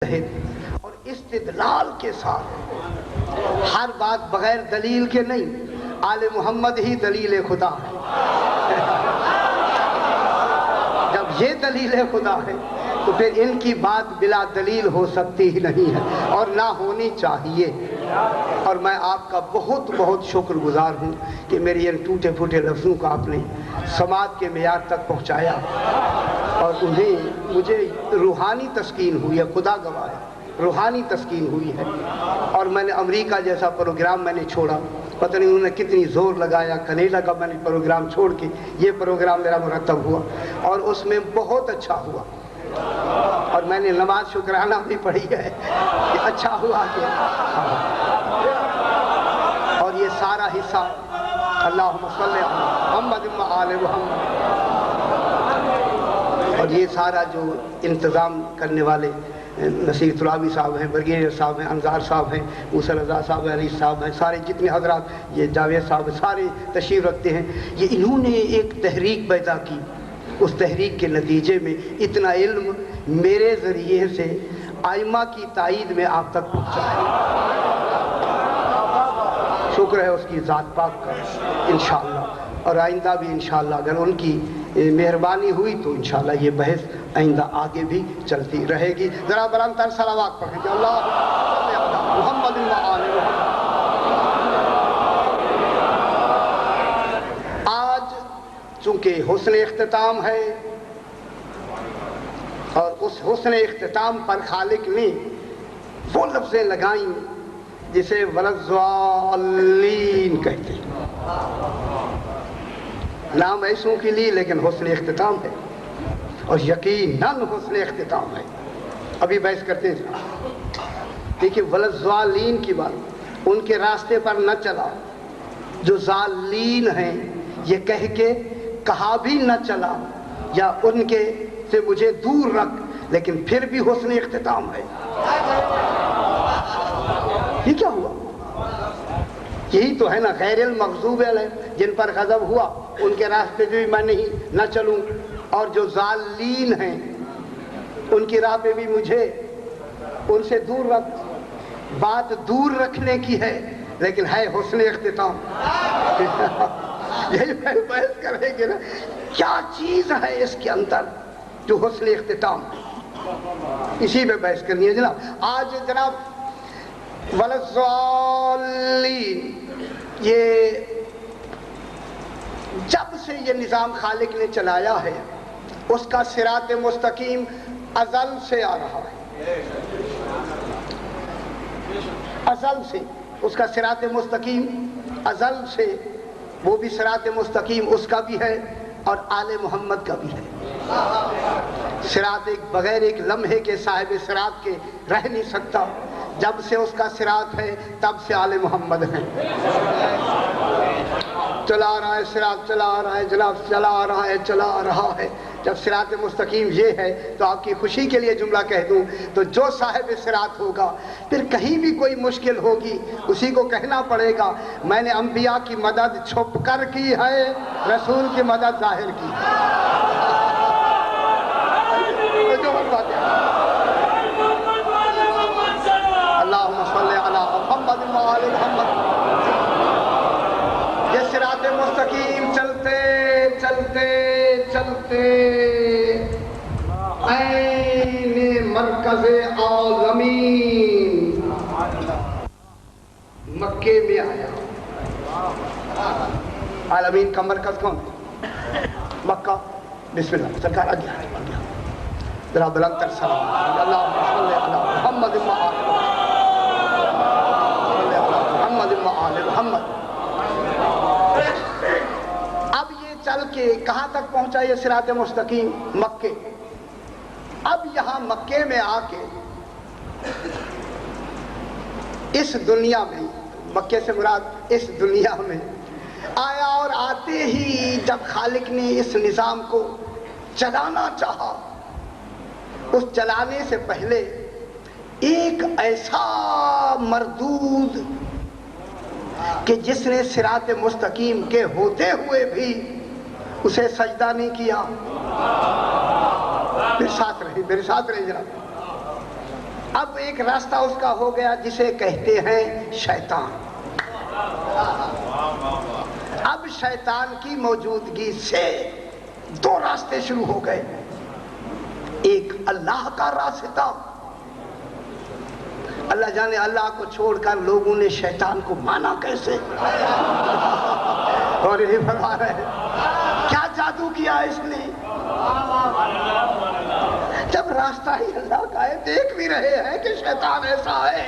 اور استدلال کے ساتھ ہر بات بغیر دلیل کے نہیں، آل محمد ہی دلیل خدا ہے۔ جب یہ دلیل خدا ہے تو پھر ان کی بات بلا دلیل ہو سکتی ہی نہیں ہے اور نہ ہونی چاہیے۔ اور میں آپ کا بہت بہت شکر گزار ہوں کہ میری ان ٹوٹے پھوٹے لفظوں کو آپ نے سماعت کے معیار تک پہنچایا اور مجھے روحانی تسکین ہوئی ہے، خدا گواہ ہے، روحانی تسکین ہوئی ہے۔ اور میں نے امریکہ جیسا پروگرام میں نے چھوڑا، پتہ نہیں انہوں نے کتنی زور لگایا، کنے لگا میں نے پروگرام چھوڑ کے یہ پروگرام میرا مرتب ہوا اور اس میں بہت اچھا ہوا اور میں نے نماز شکرانہ بھی پڑھی ہے کہ اچھا ہوا کہ اور یہ سارا حصہ اللہم صلی علی محمد و آل محمد، اور یہ سارا جو انتظام کرنے والے نصیر طلابی صاحب ہیں، برگیڈیئر صاحب ہیں، انصار صاحب ہیں، موسیٰ رضا صاحب ہیں، عریض صاحب ہیں، سارے جتنے حضرات، یہ جاوید صاحب سارے تشریف رکھتے ہیں، یہ انہوں نے ایک تحریک پیدا کی۔ اس تحریک کے نتیجے میں اتنا علم میرے ذریعے سے ائمہ کی تائید میں آپ تک پہنچا ہے۔ شکر ہے اس کی ذات پاک کا انشاءاللہ، اور آئندہ بھی انشاءاللہ اگر ان کی مہربانی ہوئی تو انشاءاللہ یہ بحث آئندہ آگے بھی چلتی رہے گی۔ ذرا بلند تر صلوات پڑھیں کہ اللہ محمد و آل محمد۔ آج چونکہ حسن اختتام ہے اور اس حسن اختتام پر خالق نے وہ لفظیں لگائیں جسے ولضالین کہتے ہیں، نام ایسوں کے لیے لیکن حسن اختتام ہے اور یقیناً حسن اختتام ہے۔ ابھی بحث کرتے ہیں، دیکھیں ولضالین کی بات، ان کے راستے پر نہ چلا، جو ضالین ہیں یہ کہہ کے کہا بھی نہ چلا یا ان کے سے مجھے دور رکھ، لیکن پھر بھی حسن اختتام ہے۔ یہ کیا ہوا؟ یہی تو ہے نا، غیر المغضوب علیہم، جن پر غضب ہوا ان کے راستے بھی میں نہیں نہ چلوں، اور جو ضالین ہیں ان کی راہ پہ بھی مجھے ان سے دور رکھ۔ بات دور رکھنے کی ہے لیکن ہے حسن اختتام۔ یہی بحث کریں گے نا، کیا چیز ہے اس کے اندر جو حسن اختتام ہے، اسی میں بحث کرنی ہے جناب۔ آج جناب ولضالین، یہ جب سے یہ نظام خالق نے چلایا ہے اس کا صراط مستقیم ازل سے آ رہا ہے، ازل سے اس کا صراط مستقیم ازل سے، وہ بھی صراط مستقیم اس کا بھی ہے اور آل محمد کا بھی ہے۔ صراط ایک بغیر ایک لمحے کے صاحب صراط کے رہ نہیں سکتا، جب سے اس کا صراط ہے تب سے آل محمد ہیں۔ چلا رہا ہے صراط، چلا رہا ہے جناب، چلا رہا ہے، چلا رہا ہے۔ جب صراط مستقیم یہ ہے تو آپ کی خوشی کے لیے جملہ کہہ دوں تو جو صاحب صراط ہوگا پھر کہیں بھی کوئی مشکل ہوگی اسی کو کہنا پڑے گا میں نے انبیاء کی مدد چھپ کر کی ہے، رسول کی مدد ظاہر کی ہے۔ اللہم صلی علی محمد و آل محمد۔ یہ صراط مستقیم چلتے چلتے چلتے عین مرکز عالمین مکے میں آیا۔ عالمین کا مرکز کون ہے؟ مکہ۔ بسم اللہ، سرکار آ گیا۔ ذرا بلند تر سلام، اللہم صلی علی محمد و آل محمد و آل محمد۔ اب یہ چل کے کہاں تک پہنچا یہ صراط مستقیم؟ مکے۔ اب یہاں مکے میں آ کے اس دنیا میں، مکے سے مراد اس دنیا میں آیا، اور آتے ہی جب خالق نے اس نظام کو چلانا چاہا، اس چلانے سے پہلے ایک ایسا مردود کہ جس نے صراط مستقیم کے ہوتے ہوئے بھی اسے سجدہ نہیں کیا۔ میرے ساتھ رہی جناب۔ اب ایک راستہ اس کا ہو گیا جسے کہتے ہیں شیطان. اب شیطان کی موجودگی سے دو راستے شروع ہو گئے. ایک اللہ کا راستہ. اللہ جانے اللہ کو چھوڑ کر لوگوں نے شیطان کو مانا کیسے. اور یہ فرما رہے ہیں کیا جادو کیا اس نے. جب راستہ ہی اللہ کا ہے, دیکھ بھی رہے ہیں کہ شیطان ایسا ہے,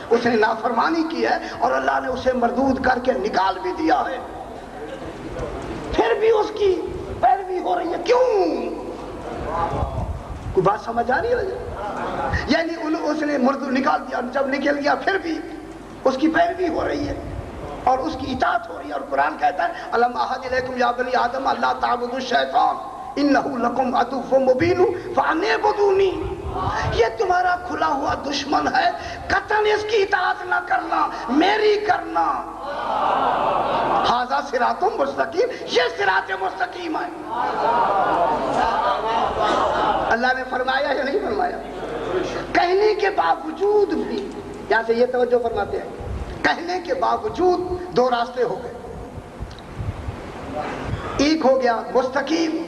اس نے نافرمانی کی ہے اور اللہ نے اسے مردود کر کے نکال بھی دیا ہے, پھر بھی اس کی پیروی ہو رہی ہے. کیوں؟ کوئی بات سمجھ آ رہی ہے؟ یعنی اس نے مردود نکال دیا, جب نکل گیا پھر بھی اس کی پیروی ہو رہی ہے اور اس کی اطاعت ہو رہی ہے. اور قرآن کہتا ہے الم اعہد الیکم یا بنی آدم اللہ تعبدوا الشیطان انہ لکم عدو مبین فاعبدونی. یہ تمہارا کھلا ہوا دشمن ہے, قطعاً اس کی اطاعت نہ کرنا, میری کرنا. ھذا صراط مستقیم, یہ صراط مستقیم ہے. اللہ نے فرمایا یا نہیں فرمایا؟ کہنے کے باوجود بھی, یہاں سے یہ توجہ فرماتے ہیں, کہنے کے باوجود دو راستے ہو گئے. ایک ہو گیا مستقیم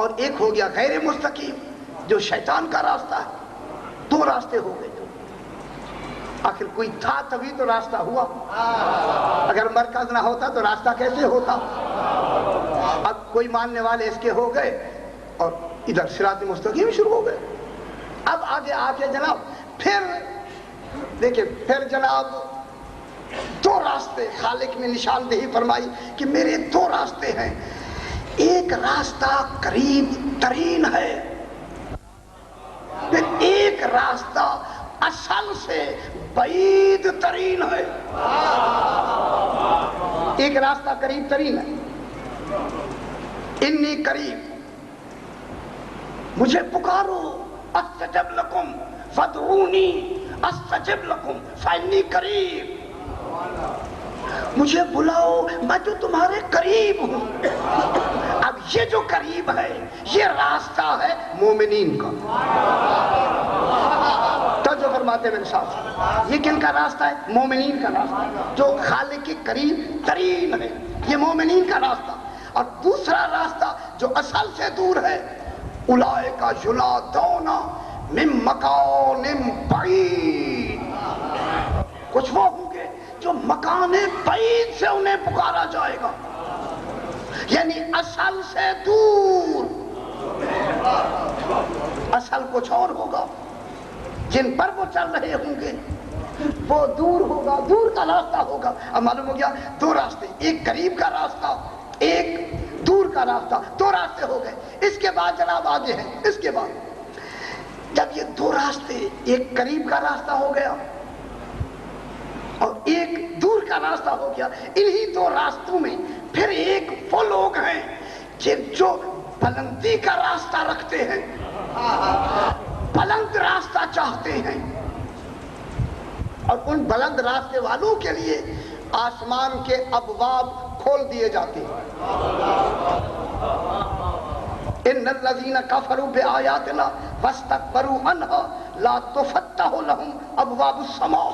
اور ایک ہو گیا غیر مستقیم, جو شیطان کا راستہ ہے. دو راستے ہو گئے. آخر کوئی تھا تبھی تو راستہ ہوا. اگر مرکز نہ ہوتا تو راستہ کیسے ہوتا. اب کوئی ماننے والے اس کے ہو گئے اور ادھر صراط مستقیم شروع ہو گئے. اب آگے آ کے جناب پھر دیکھیں, پھر جناب دو راستے خالق نے نشاندہی فرمائی کہ میرے دو راستے ہیں. ایک راستہ قریب ترین ہے, پھر ایک راستہ اصل سے بعید ترین ہے. ایک راستہ قریب ترین ہے, انی قریب, مجھے پکارو استجب لکم فادعونی استجب لکم فانی قریب. مجھے بلاؤ میں تو تمہارے قریب ہوں. اب یہ جو قریب ہے یہ راستہ ہے مومنین کا. توجہ فرماتے میرے ساتھ, یہ کن کا راستہ ہے؟ مومنین کا راستہ, جو خالق کے قریب ترین ہے. یہ مومنین کا راستہ. اور دوسرا راستہ جو اصل سے دور ہے, اولئک ینادون من مکان بعید. کچھ وہ ہوں گے جو مکان بعید سے انہیں پکارا جائے گا, یعنی اصل سے دور. اصل کچھ اور ہوگا, جن پر وہ چل رہے ہوں گے وہ دور ہوگا, دور کا راستہ ہوگا. اب معلوم ہو گیا دو راستے, ایک قریب کا راستہ, ایک دور کا راستہ. دو راستے ہو گئے. اس کے بعد جناب آگے ہیں, اس کے بعد جب یہ دو راستے, ایک قریب کا راستہ ہو گیا اور ایک دور کا راستہ ہو گیا, انہی دو راستوں میں پھر ایک وہ لوگ ہیں جو بلندی کا راستہ رکھتے ہیں, بلند راستہ چاہتے ہیں. اور ان بلند راستے والوں کے لیے آسمان کے ابواب کھول دیے جاتے ہیں. ان الذین کفروا بآیاتنا واستکبروا عنہا لا تفتح لهم ابواب السماء.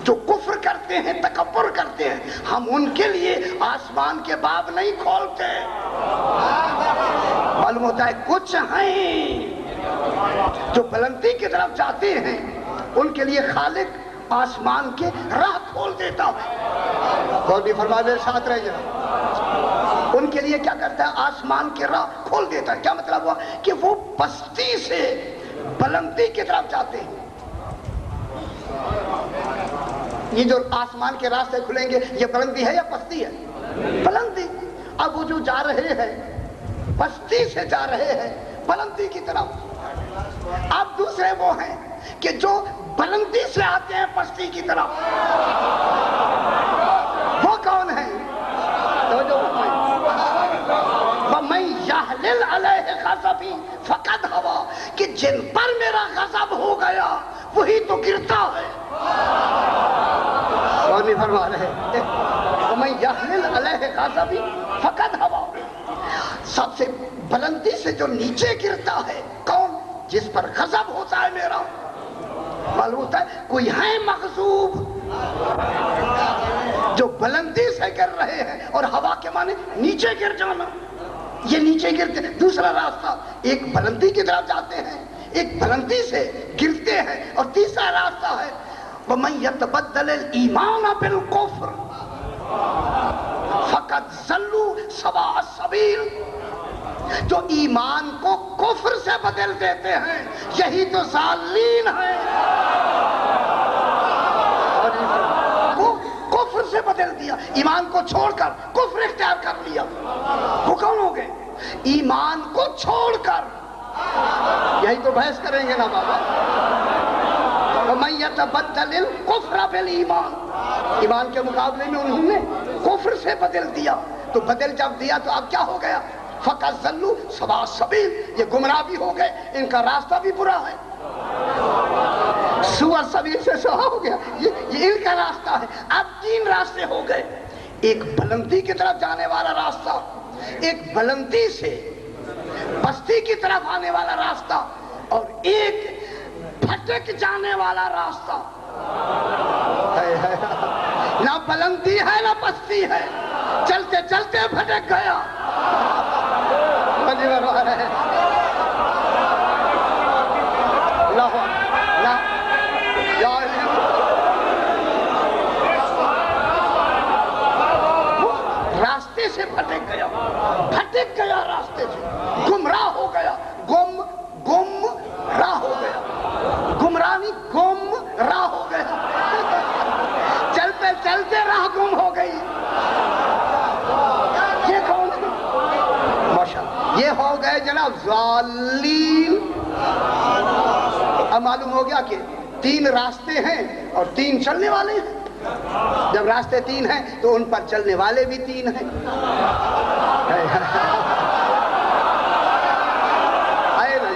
جو کفر کرتے ہیں, تکبر کرتے ہیں, ہم ان کے لیے آسمان کے باب نہیں کھولتے. معلوم ہوتا ہے کچھ ہیں جو بلندی کی طرف جاتے ہیں, ان کے لیے خالق آسمان کے راہ کھول دیتا ہے. اور بھی فرمائے ساتھ رہے جناب, ان کے لیے کیا کرتا ہے؟ آسمان کے راہ کھول دیتا ہے. کیا مطلب ہوا کہ وہ پستی سے بلندی کی طرف جاتے ہیں. یہ جو آسمان کے راستے کھلیں گے یہ بلندی ہے یا پستی ہے؟ بلندی. اب وہ جو جا رہے ہیں پستی سے جا رہے ہیں بلندی کی طرف. اب دوسرے وہ ہیں کہ جو بلندی سے آتے ہیں پستی کی طرف. وہ کون ہیں؟ وَمَن يَحْلِلْ عَلَيْهِ غَضَبِي فَقَدْ هَوَىٰ, کہ جن پر میرا غضب ہو گیا وہی تو گرتا ہے. اور نہیں فرما رہے وَمَن يَحْلِلْ عَلَيْهِ غَضَبِي فَقَدْ هَوَىٰ. سب سے بلندی سے جو نیچے گرتا ہے کون؟ جس پر غضب ہوتا ہے میرا. معلوم ہوتا ہے کوئی ہے مغصوب جو بلندی سے گر رہے ہیں، اور ہوا کے معنی نیچے گر جانا، یہ نیچے گرتے. دوسرا راستہ، ایک بلندی کی طرف جاتے ہیں، ایک بلندی سے گرتے ہیں، اور تیسرا راستہ ہے وَمَن يَتَبَدَّلِ الْإِيمَانَ بِالْكُفْرِ فَقَدْ ضَلُّوا سَوَاءَ السَّبِيلِ. جو ایمان کو کفر سے بدل دیتے ہیں یہی تو ضالین ہیں. کفر سے بدل دیا، ایمان کو چھوڑ کر کفر اختیار کر لیا. وہ کون ہو گئے؟ ایمان کو چھوڑ کر. یہی تو بحث کریں گے نا بابا. وَمَن يَتَبَدَّلِ الْكُفْرَ بِالْإِيمَانِ. ایمان کے مقابلے میں انہوں نے کفر سے بدل دیا. تو بدل جب دیا تو اب کیا ہو گیا؟ فَقَدْ ضَلُّوا سَوَاءَ السَّبِيلِ. یہ گمراہ بھی ہو گئے، ان کا راستہ بھی برا ہے. سوء السبیل سے سوا ہو گیا، یہ ان کا راستہ ہے. اب تین راستے ہو گئے، ایک بلندی کی طرف جانے والا راستہ، ایک بلندی سے پستی کی طرف آنے والا راستہ، اور ایک پھٹک جانے والا راستہ. نہ بلندی ہے نہ پستی ہے، چلتے چلتے پھٹک گیا. راستے سے پھٹک گیا راستے سے، گمراہ ہو گیا. گم راہ ہو گیا، گمراہی گم راہ ہو گیا. چلتے چلتے راہ گم ہو گئی. یہ کون ہے؟ ماشاءاللہ یہ ہو گئے جناب ضالین. اب معلوم ہو گیا کہ تین راستے ہیں اور تین چلنے والے ہیں. جب راستے تین ہیں تو ان پر چلنے والے بھی تین ہیں.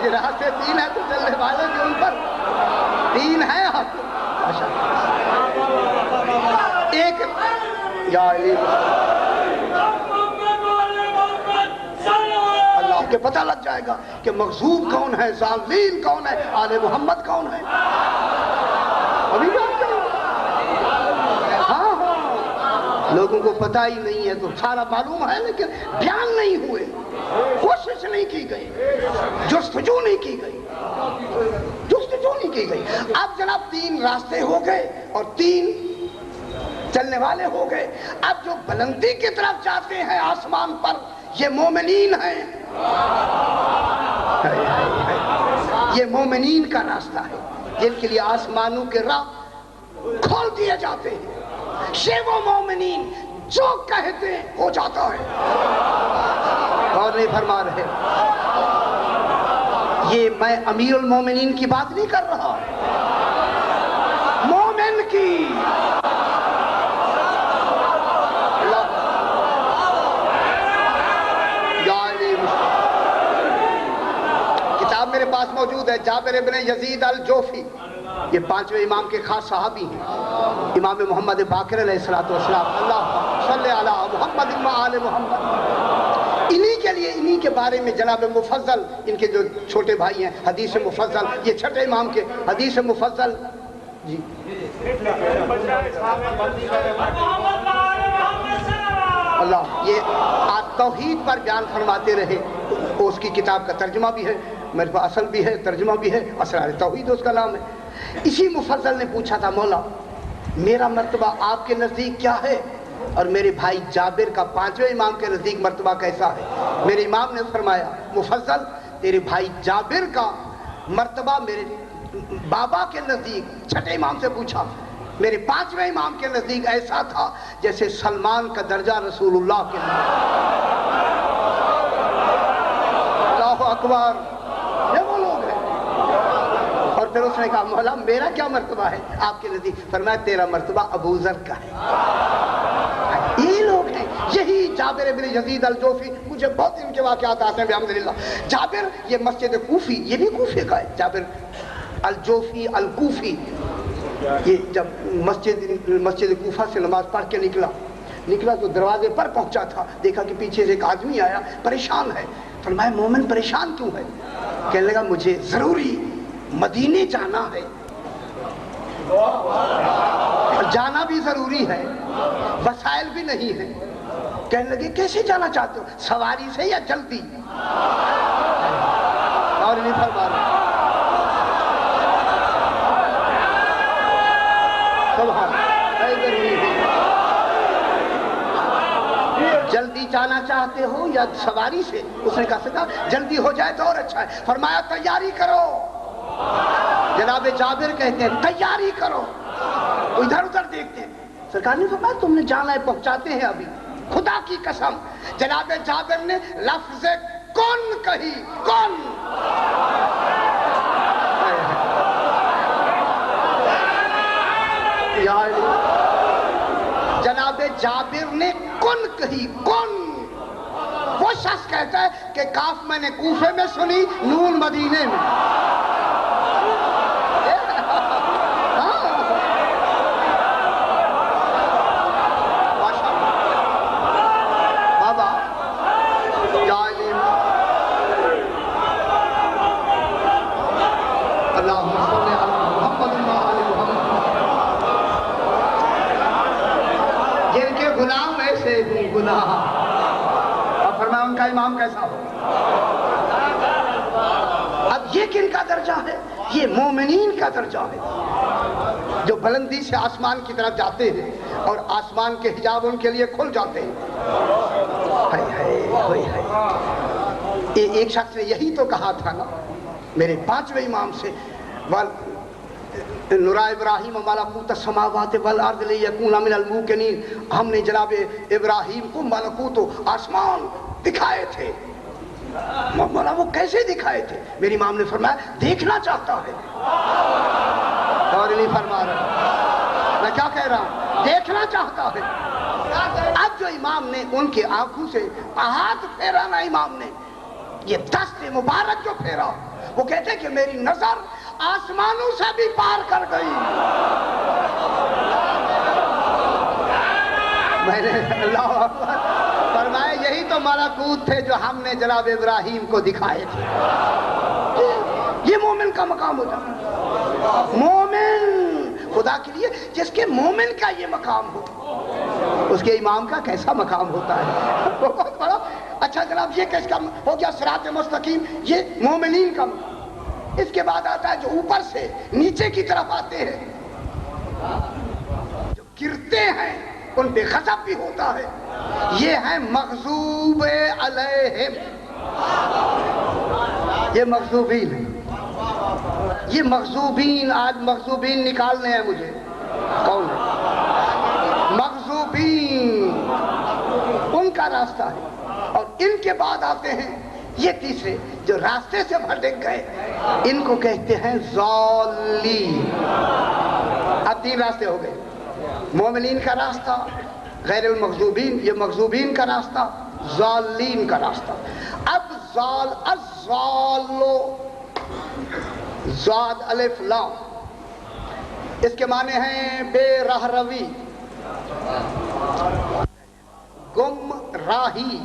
یہ راستے تین ہیں تو چلنے والے بھی ان پر تین ہیں. ایک یا اللہ کے پتہ لگ جائے گا کہ مغضوب کون ہے، ضالین کون ہے، آل محمد کون ہے. ابھی بات کرو. ہاں لوگوں کو پتہ ہی نہیں ہے تو سارا معلوم ہے لیکن بیان نہیں ہوئے، کوشش نہیں کی گئی، جستجو نہیں کی گئی. اب جناب تین راستے ہو گئے اور تین چلنے والے ہو گئے. اب جو بلندی کی طرف جاتے ہیں آسمان پر یہ مومنین ہیں. یہ مومنین کا راستہ ہے جن کے لیے آسمانوں کے راہ کھول دیے جاتے ہیں. یہ وہ مومنین جو کہتے ہیں ہو جاتا ہے. اور نہیں فرما رہے، یہ میں امیر المومنین کی بات نہیں کر رہا، مومن کی. کتاب میرے پاس موجود ہے، جابر ابن یزید الجوفی، یہ پانچویں امام کے خاص صحابی ہیں، امام محمد باقر علیہ السلام. اللہ صلی علی محمد و آل محمد. انہی کے بارے میں جناب مفضل، ان کے جو چھوٹے بھائی ہیں حدیث مفضل، یہ چھٹے امام کے حدیث مفضل جی اللہ یہ توحید پر بیان فرماتے رہے. اس کی کتاب کا ترجمہ بھی ہے، میرے پاس اصل بھی ہے، ترجمہ بھی ہے، اسرار توحید اس کا نام ہے. اسی مفضل نے پوچھا تھا مولا میرا مرتبہ آپ کے نزدیک کیا ہے، اور میرے بھائی جابر کا پانچویں امام کے نزدیک مرتبہ کیسا ہے. میرے امام نے فرمایا مفضل تیرے بھائی جابر کا مرتبہ میرے بابا کے نزدیک، چھٹے امام سے پوچھا، میرے پانچویں امام کے نزدیک ایسا تھا جیسے سلمان کا درجہ رسول اللہ کے نزدیک. اللہ اکبر. یہ وہ لوگ ہیں. اور پھر اس نے کہا مولا میرا کیا مرتبہ ہے آپ کے نزدیک. فرمایا تیرا مرتبہ ابو ذر کا ہے. یہ لوگ ہیں، یہی جابر ابن یزید الجوفی. مجھے بہت ان کے واقعات آتے ہیں بحمدللہ. جابر یہ مسجد کوفی، یہ بھی کوفے کا ہے، جابر الجوفی الکوفی. یہ جب مسجد کوفہ سے نماز پڑھ کے نکلا تو دروازے پر پہنچا تھا، دیکھا کہ پیچھے سے ایک آدمی آیا، پریشان ہے. فرمایا مومن پریشان کیوں ہے؟ کہنے لگا مجھے ضروری مدینے جانا ہے. جانا بھی ضروری ہے، وسائل بھی نہیں ہے. کہنے لگے کیسے جانا چاہتے ہو، سواری سے یا جلدی؟ اور نہیں فرما رہے. سبحان جلدی جانا چاہتے ہو یا سواری سے؟ اس نے کہا جلدی ہو جائے تو اور اچھا ہے. فرمایا تیاری کرو. جناب جابر کہتے ہیں تیاری کرو. ادھر ادھر دیکھتے ہیں. سرکار نے فرمایا تم نے جانا ہے، پہنچاتے ہیں ابھی. خدا کی قسم جناب جابر نے لفظ کن کہی، کن. جناب جابر نے کن کہی، کن. وہ شخص کہتا ہے کہ کاف میں نے کوفے میں سنی، نون مدینے میں. اور فرمایا ان کا امام کیسا ہو. اب یہ کن کا درجہ ہے؟ یہ مومنین کا درجہ ہے جو بلندی سے آسمان کی طرف جاتے ہیں اور آسمان کے حجاب ان کے لیے کھل جاتے ہیں. ایک شخص نے یہی تو کہا تھا نا میرے پانچویں امام سے، نورا ابراہیم ملکوت السماوات والارض لیکون من الموقنین. ہم نے جناب ابراہیم کو ملکوت و آسمان دکھائے تھے. مولا وہ کیسے دکھائے تھے؟ میری امام نے فرمایا دیکھنا چاہتا ہے. اور نہیں فرما رہا، میں کیا کہہ رہا ہوں؟ دیکھنا چاہتا ہے. اب جو امام نے ان کی آنکھوں سے ہاتھ پھیرا نا، امام نے یہ دست مبارک جو پھیرا، وہ کہتے کہ میری نظر آسمانوں سے بھی پار کر گئی. میں نے اللہ اکبر فرمایا یہی تو ملکوت تھے جو ہم نے جناب ابراہیم کو دکھائے تھے. یہ مومن کا مقام ہوتا ہے. مومن خدا کے لیے جس کے مومن کا یہ مقام ہو، اس کے امام کا کیسا مقام ہوتا ہے. بہت بڑا. اچھا جناب یہ کس کا ہو گیا؟ صراط مستقیم. یہ مومنین کا. اس کے بعد آتا ہے جو اوپر سے نیچے کی طرف آتے ہیں، جو گرتے ہیں ان پہ غضب بھی ہوتا ہے. یہ ہیں مغضوب علیہم. یہ مغضوبین ہیں. یہ مغضوبین، آج مغضوبین نکالنے ہیں مجھے. کون ہے مغضوبین؟ ان کا راستہ ہے. اور ان کے بعد آتے ہیں یہ تیسرے جو راستے سے بھٹک گئے، ان کو کہتے ہیں ضالین. اب تین راستے ہو گئے. مومنین کا راستہ غیر المغضوبین، یہ مغضوبین کا راستہ، ضالین کا راستہ. اب ضال، الضالو، ضاد الف لام، اس کے معنی ہیں بے راہ روی، گم راہی.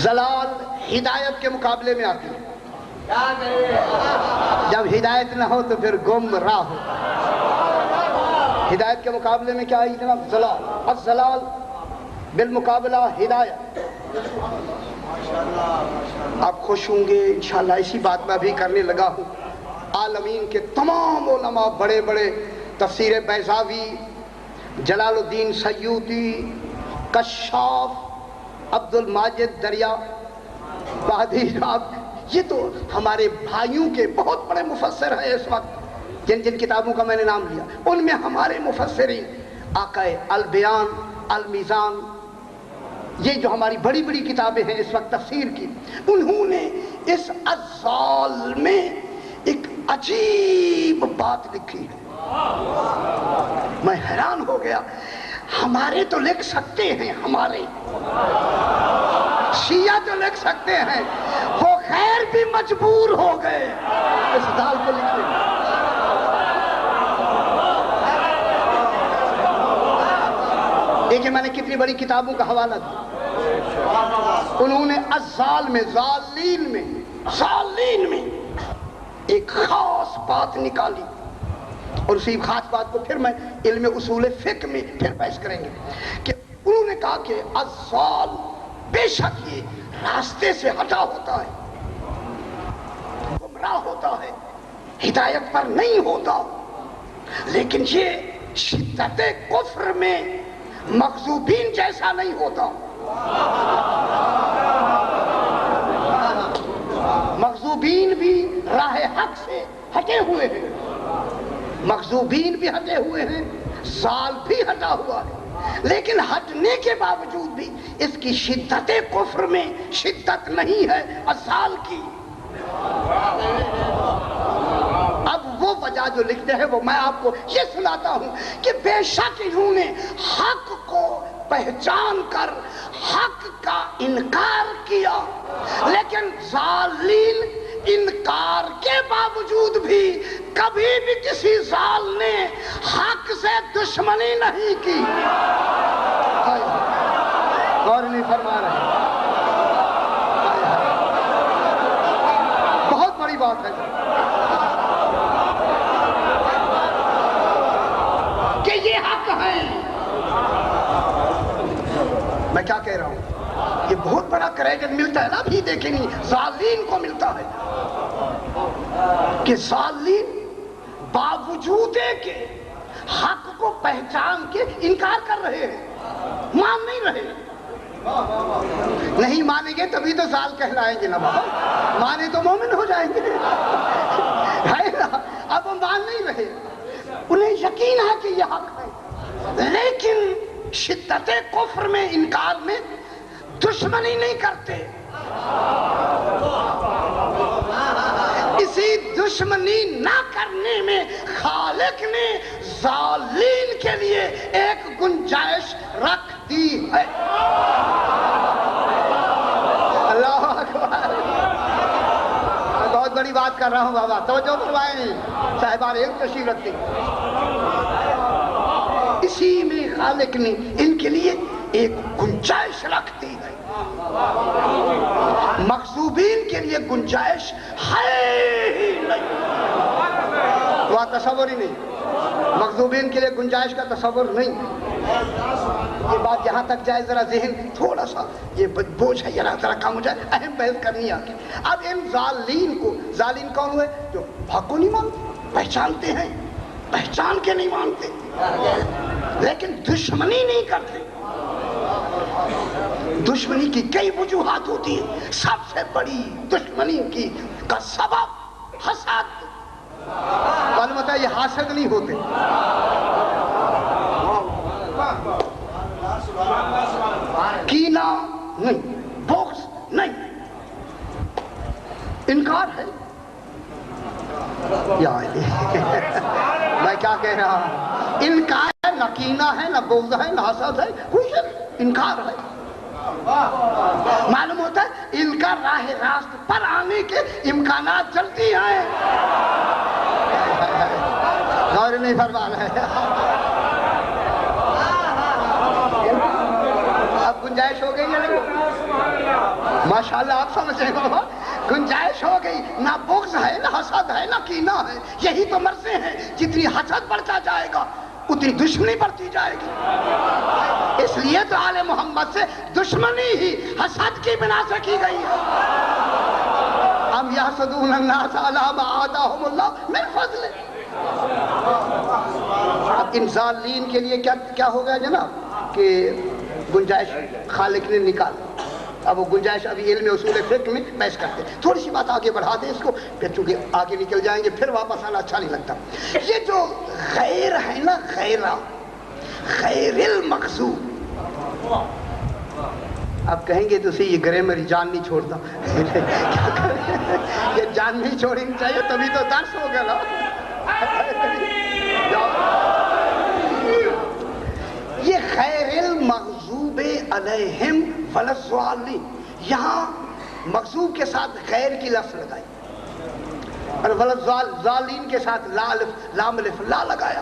زلال ہدایت کے مقابلے میں آتی ہے. جب ہدایت نہ ہو تو پھر گم راہ ہو. ہدایت کے مقابلے میں کیا ہے جناب؟ زلال. الزلال بالمقابلہ ہدایت. آپ خوش ہوں گے انشاءاللہ اسی بات میں بھی کرنے لگا ہوں. عالمین کے تمام علماء بڑے بڑے، تفسیر بیضاوی، جلال الدین سیوطی، کشاف، عبد الماجد دریا بہادی صاحب، یہ تو ہمارے بھائیوں کے بہت بڑے مفسر ہیں اس وقت. جن جن کتابوں کا میں نے نام لیا ان میں ہمارے مفسرین آقائے البیان، المیزان، یہ جو ہماری بڑی بڑی کتابیں ہیں اس وقت تفسیر کی، انہوں نے اس الضال میں ایک عجیب بات لکھی ہے. میں حیران ہو گیا. ہمارے تو لکھ سکتے ہیں، ہمارے شیعہ تو لکھ سکتے ہیں، وہ خیر بھی مجبور ہو گئے اس دال کو لکھنے. دیکھیں میں نے کتنی بڑی کتابوں کا حوالہ دیا. انہوں نے الضال میں، ضالین میں، ضالین میں ایک خاص بات نکالی. اور اسی خاص بات کو پھر میں علم اصول فقہ میں پھر پیش کریں گے کہ انہوں نے کہا کہ الضال بے شک یہ راستے سے ہٹا ہوتا ہے، گمراہ ہوتا ہے، ہدایت پر نہیں ہوتا، لیکن یہ شدت کفر میں مغضوبین جیسا نہیں ہوتا۔ مغضوبین بھی راہ حق سے ہٹے ہوئے ہیں، مغضوبین بھی ہٹے ہوئے ہیں، ضال بھی ہٹا ہوا ہے، لیکن ہٹنے کے باوجود بھی اس کی شدت کفر میں شدت نہیں ہے ضال کی۔ اب وہ وجہ جو لکھتے ہیں وہ میں آپ کو یہ سناتا ہوں کہ بے شک انہوں نے حق کو پہچان کر حق کا انکار کیا، لیکن ضالین انکار کے باوجود بھی کبھی بھی کسی ضال نے حق سے دشمنی نہیں کی۔ غور نہیں فرما رہے، بہت بڑی بات ہے کہ یہ حق ہے۔ میں کیا کہہ رہا ہوں، یہ بہت بڑا کریڈٹ ملتا ہے نا، ابھی دیکھیں نہیں ضالین کو ملتا ہے کہ ضالین باوجود کہ حق کو پہچان کے انکار کر رہے ہیں، مان نہیں رہے۔ نہیں مانیں گے تبھی تو ضال کہلائیں گے نا بابا، مانے تو مومن ہو جائیں گے، ہے نا؟ اب وہ مان نہیں رہے، انہیں یقین ہے کہ یہ حق ہے، لیکن شدت کفر میں انکار میں دشمنی نہیں کرتے۔ اسی دشمنی نہ کرنے میں خالق نے ضالین کے لیے ایک گنجائش رکھ دی ہے۔ اللہ اکبر، بہت بڑی بات کر رہا ہوں بابا، توجہ فرمائیں، صاحبان علم تشریف رکھتے۔ اسی میں خالق نے ان کے لیے ایک گنجائش رکھ دی ہے۔ مغضوبین کے لیے گنجائش ہے ہی نہیں، وہاں تصور ہی نہیں، مغضوبین کے لیے گنجائش کا تصور نہیں۔ یہ بات یہاں تک جائے، ذرا ذہن تھوڑا سا یہ بوجھ ہے ذرا کم ہو جائے، اہم بحث کرنی آگے۔ اب ان ضالین کو، ضالین کون ہوئے؟ جو حق کو نہیں مانتے، پہچانتے ہیں، پہچان کے نہیں مانتے لیکن دشمنی نہیں کرتے۔ دشمنی کی کئی وجوہات ہوتی ہیں، سب سے بڑی دشمنی کی کا سبب حسد۔ معلوم ہوتا ہے یہ حاسد نہیں ہوتے، کینہ نہیں، بغض نہیں، انکار ہے۔ یا میں کیا کہہ رہا ہوں، انکار ہے، نہ کینہ ہے، نہ بغض ہے، نہ حسد ہے، کچھ انکار ہے۔ معلوم ہوتا ہے ان کا راہ راست پر آنے کے امکانات جلدی ہیں۔ غور نہیں فرما رہے، اب گنجائش ہو گئی ہے، ماشاءاللہ آپ سمجھ رہے ہو، گنجائش ہو گئی، نہ بغض ہے، نہ حسد ہے، نہ کینہ ہے۔ یہی تو مرضیں ہیں، جتنی حسد بڑھتا جائے گا اتنی دشمنی بڑھتی جائے گی، اس لیے تو آل محمد سے دشمنی ہی حسد کی بنا سے کی گئی ہے۔ ام یحسدون الناس علی ما آتاہم اللہ من فضلہ۔ اب ان ضالین کے لیے کیا ہو گیا جناب کہ گنجائش خالق نے نکال، اب وہ گنجائش ابھی علم اصول فقہ میں پیش کرتے ہیں۔ تھوڑی سی بات آگے بڑھا دیں اس کو، پھر چونکہ آگے نکل جائیں گے پھر واپس آنا اچھا نہیں لگتا۔ یہ جو غیر ہے نا، غیر المغضوب، اب کہیں گے تو سی یہ گرامر جان نہیں چھوڑتا، یہ جان نہیں چھوڑنی چاہیے، تبھی تو درس ہو گیا نا۔ یہ غیر المغضوب علیہم ولا الضالین، یہاں مغضوب کے ساتھ غیر کی لفظ لگائی اور ولا الضالین کے ساتھ لام الف لا لگایا۔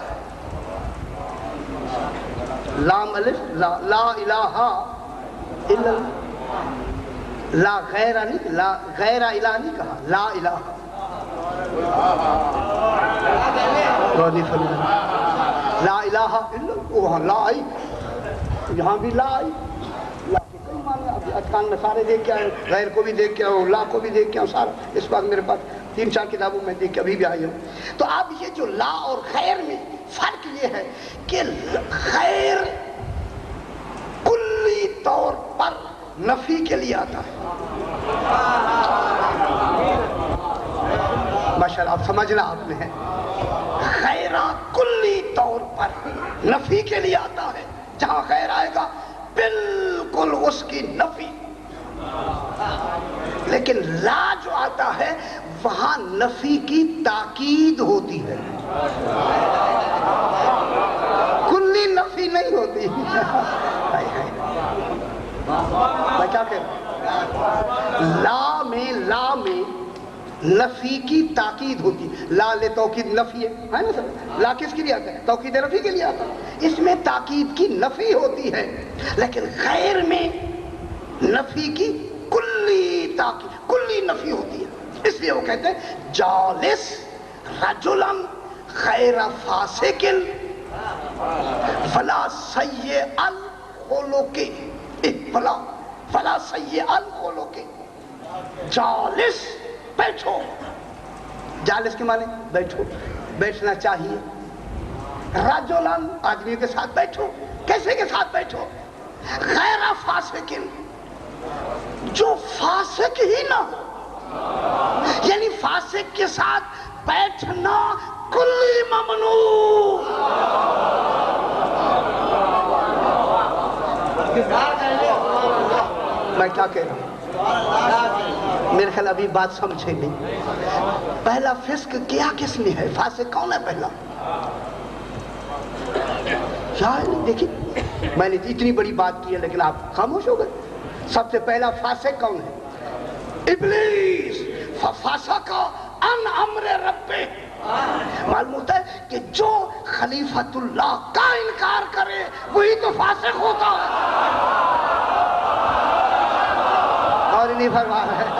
لام الف لا، لا الہ الا لا، غیر نہیں، لا غیر الہ نہیں کہا، لا الہ۔ روحانی فرمایا لا الہ الا اللہ، وہاں لا آئی، یہاں بھی لا آئی، لا کے کئی معنی، ابھی اتقان میں سارے دیکھ کے آئے، غیر کو بھی دیکھ کے آؤ، لا کو بھی دیکھ کے آؤ، سارا اس وقت میرے پاس 3-4 کتابوں میں دیکھ کے ابھی بھی آئی ہوں۔ تو اب یہ جو لا اور خیر میں فرق یہ ہے کہ خیر کلی طور پر نفی کے لیے آتا ہے، ماشاءاللہ آپ سمجھنا آپ نے ہے، خیرہ کلی طور پر نفی کے لیے آتا ہے، جہاں خیر آئے گا بالکل اس کی نفی، لیکن لا جو آتا ہے وہاں نفی کی تاکید ہوتی ہے، کلی نفی نہیں ہوتی۔ میں کیا کہہ رہا ہوں، لا میں نفی کی تاکید ہوتی، لا لے توکید نفی ہے نا سر، لا کس کے لیے آتا ہے؟ توکید نفی کے لیے آتا ہے، اس میں تاکید کی نفی ہوتی ہے، لیکن غیر میں نفی کی کلی تاکید، کلی نفی ہوتی ہے، اس لیے وہ کہتے ہیں جالس رجلن غیر فاسق فلا سیء الخلق، فلا سیء الخلق، جالس بیٹھو، جالس کے معنی بیٹھو، بیٹھنا چاہیے، رجلن آدمی کے ساتھ بیٹھو، کیسے کے ساتھ بیٹھو؟ غیر فاسق، جو فاسق ہی نہ ہو، یعنی فاسق کے ساتھ بیٹھنا کلی ممنوع۔ میں کیا کہہ رہا ہوں، میرے خیال ابھی بات سمجھے نہیں۔ پہلا فسق کیا کس نے ہے؟ فاسق کون ہے پہلا؟ دیکھیے میں نے اتنی بڑی بات کی ہے لیکن آپ خاموش ہو گئے۔ سب سے پہلا فاسق کون ہے؟ ابلیس، ففسق عن امر ربہ۔ معلوم ہوتا ہے کہ جو خلیفۃ اللہ کا انکار کرے وہی تو فاسق ہوتا ہے، اور نہیں فرما رہا ہے۔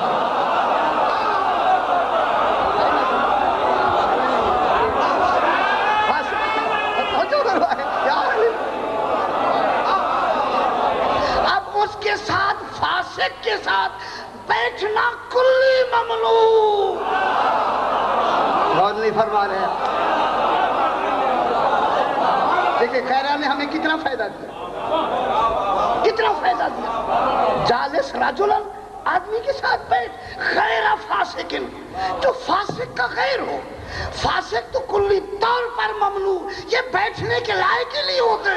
اب اس کے ساتھ، فاسق کے ساتھ بیٹھنا کلی ممنوع، اور نہیں فرما رہے ہیں۔ دیکھیں خیرہ نے ہمیں کتنا فائدہ دیا، کتنا فائدہ دیا۔ جالس رجلن، آدمی کے ساتھ بیٹھ، غیر فاسق، جو فاسق کا غیر ہو، فاسق تو کلی طور پر ممنوع، یہ بیٹھنے کے لائق ہی نہیں ہوتے۔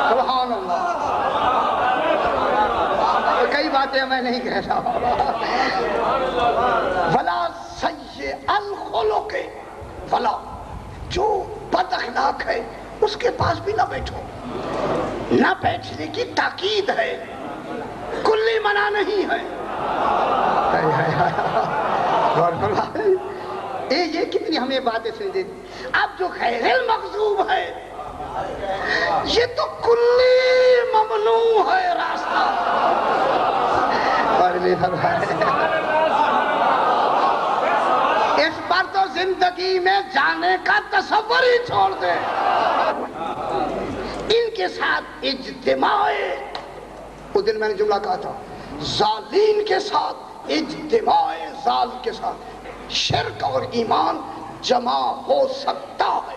سبحان اللہ، کئی باتیں میں نہیں کہہ رہا۔ ولا سیء الخلق، ولا جو بد اخلاق ہے اس کے پاس بھی نہ بیٹھو، نہ بیٹھنے کی تاکید ہے، کلی منع نہیں ہے۔ یہ کتنی ہمیں باتیں سمجھے۔ اب جو غیر المغضوب ہے یہ تو کلی ممنوع ہے راستہ، اور نہیں فرما رہے۔ اس پر تو زندگی میں جانے کا تصور ہی چھوڑ دے۔ ان کے ساتھ اجتماع، اس دن میں نے جملہ کہا تھا، ظالین کے ساتھ اجتماع، ظال کے ساتھ شرک اور ایمان جمع ہو سکتا ہے۔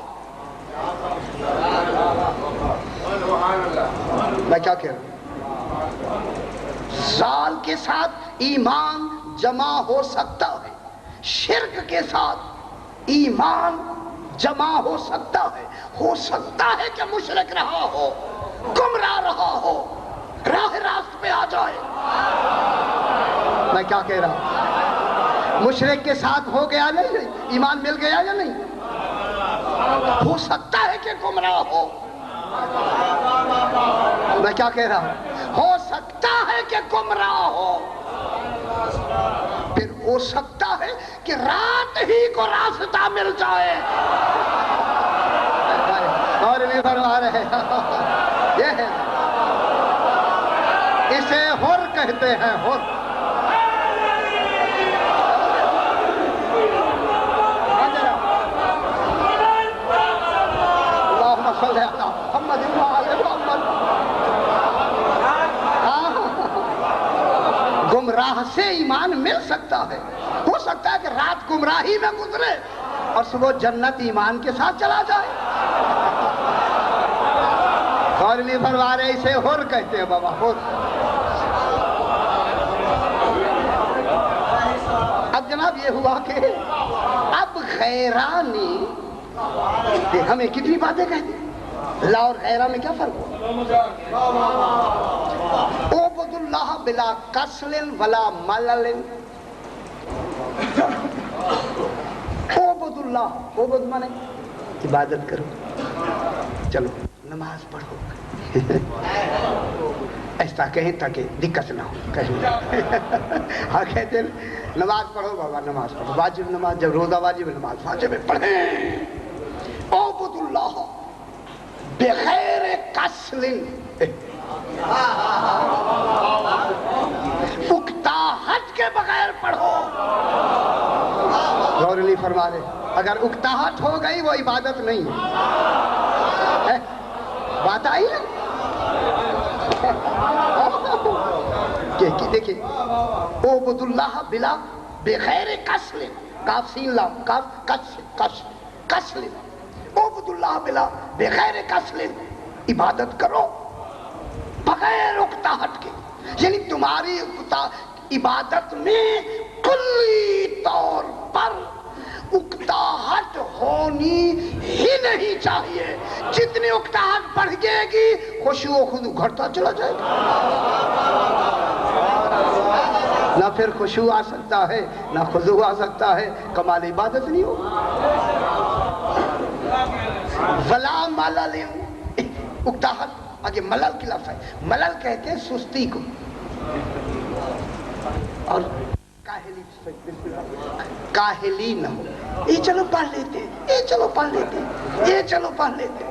میں کیا کہہ رہا ہوں، ظال کے ساتھ ایمان جمع ہو سکتا ہے، شرک کے ساتھ ایمان جمع ہو سکتا ہے۔ ہو سکتا ہے کہ مشرک رہا ہو، گمراہ رہا ہو، راہ راست پہ آ جائے۔ میں کیا کہہ رہا ہوں، مشرک کے ساتھ ہو گیا نہیں، ایمان مل گیا یا نہیں؟ ہو سکتا ہے کہ گمراہ ہو۔ میں کیا کہہ رہا ہوں، ہو سکتا ہے کہ گمراہ ہو، پھر ہو سکتا ہے کہ رات ہی کو راستہ مل جائے، اور نہیں فرما رہے۔ یہ ہے، اسے حر کہتے ہیں، حر۔ اللہ سے ایمان مل سکتا ہے. ہو سکتا ہے کہ رات گمراہی میں گزرے اور صبح جنت ایمان کے ساتھ چلا جائے. اور نہیں فرما رہے اسے ہر کہتے ہیں بابا, ہر. اب جناب یہ ہوا کہ اب غیرانی ہمیں کتنی باتیں کہتے ہیں. لا اور غیرہ میں کیا فرق ہو؟ اعبد اللہ بلا کسل ولا ملل. اعبد اللہ, اعبد مانے عبادت کرو, چلو نماز پڑھو. ایسا کہیں تاکہ دقت نہ ہو کہیں. ہاں کہتے ہیں نماز پڑھو بابا, نماز پڑھو, واجب نماز, جب روزہ واجب ہے نماز واجب ہے, پڑھیں. اعبد اللہ بغیر کسل, اکتاہٹ کے بغیر پڑھو. غور نہیں فرما رہے, اگر اکتاہٹ ہو گئی وہ عبادت نہیں ہے. بات آئی ہے کہ دیکھیں اعبد اللہ بلا بغیر کسل, کاف سین لام, کاف کسل. اعبد اللہ بلا بغیر کسل, عبادت کرو بغیر اکتاہٹ کے. یعنی تمہاری عبادت میں کلی طور پر اکتاہٹ ہونی ہی نہیں چاہیے. جتنی اکتاہٹ بڑھ گئے گی خشوع و خضوع گھٹتا چلا جائے گا. نہ پھر خشوع آ سکتا ہے نہ خضوع آ سکتا ہے, کمال عبادت نہیں ہوگا. ولا ملل, اکتاہٹ. آگے ملل کی لفظ ہے, ملل کہتے ہیں سستی کو, اور کاہلی, کاہلی نہ ہو. یہ چلو پڑھ لیتے, یہ چلو پڑھ لیتے, یہ چلو پڑھ لیتے.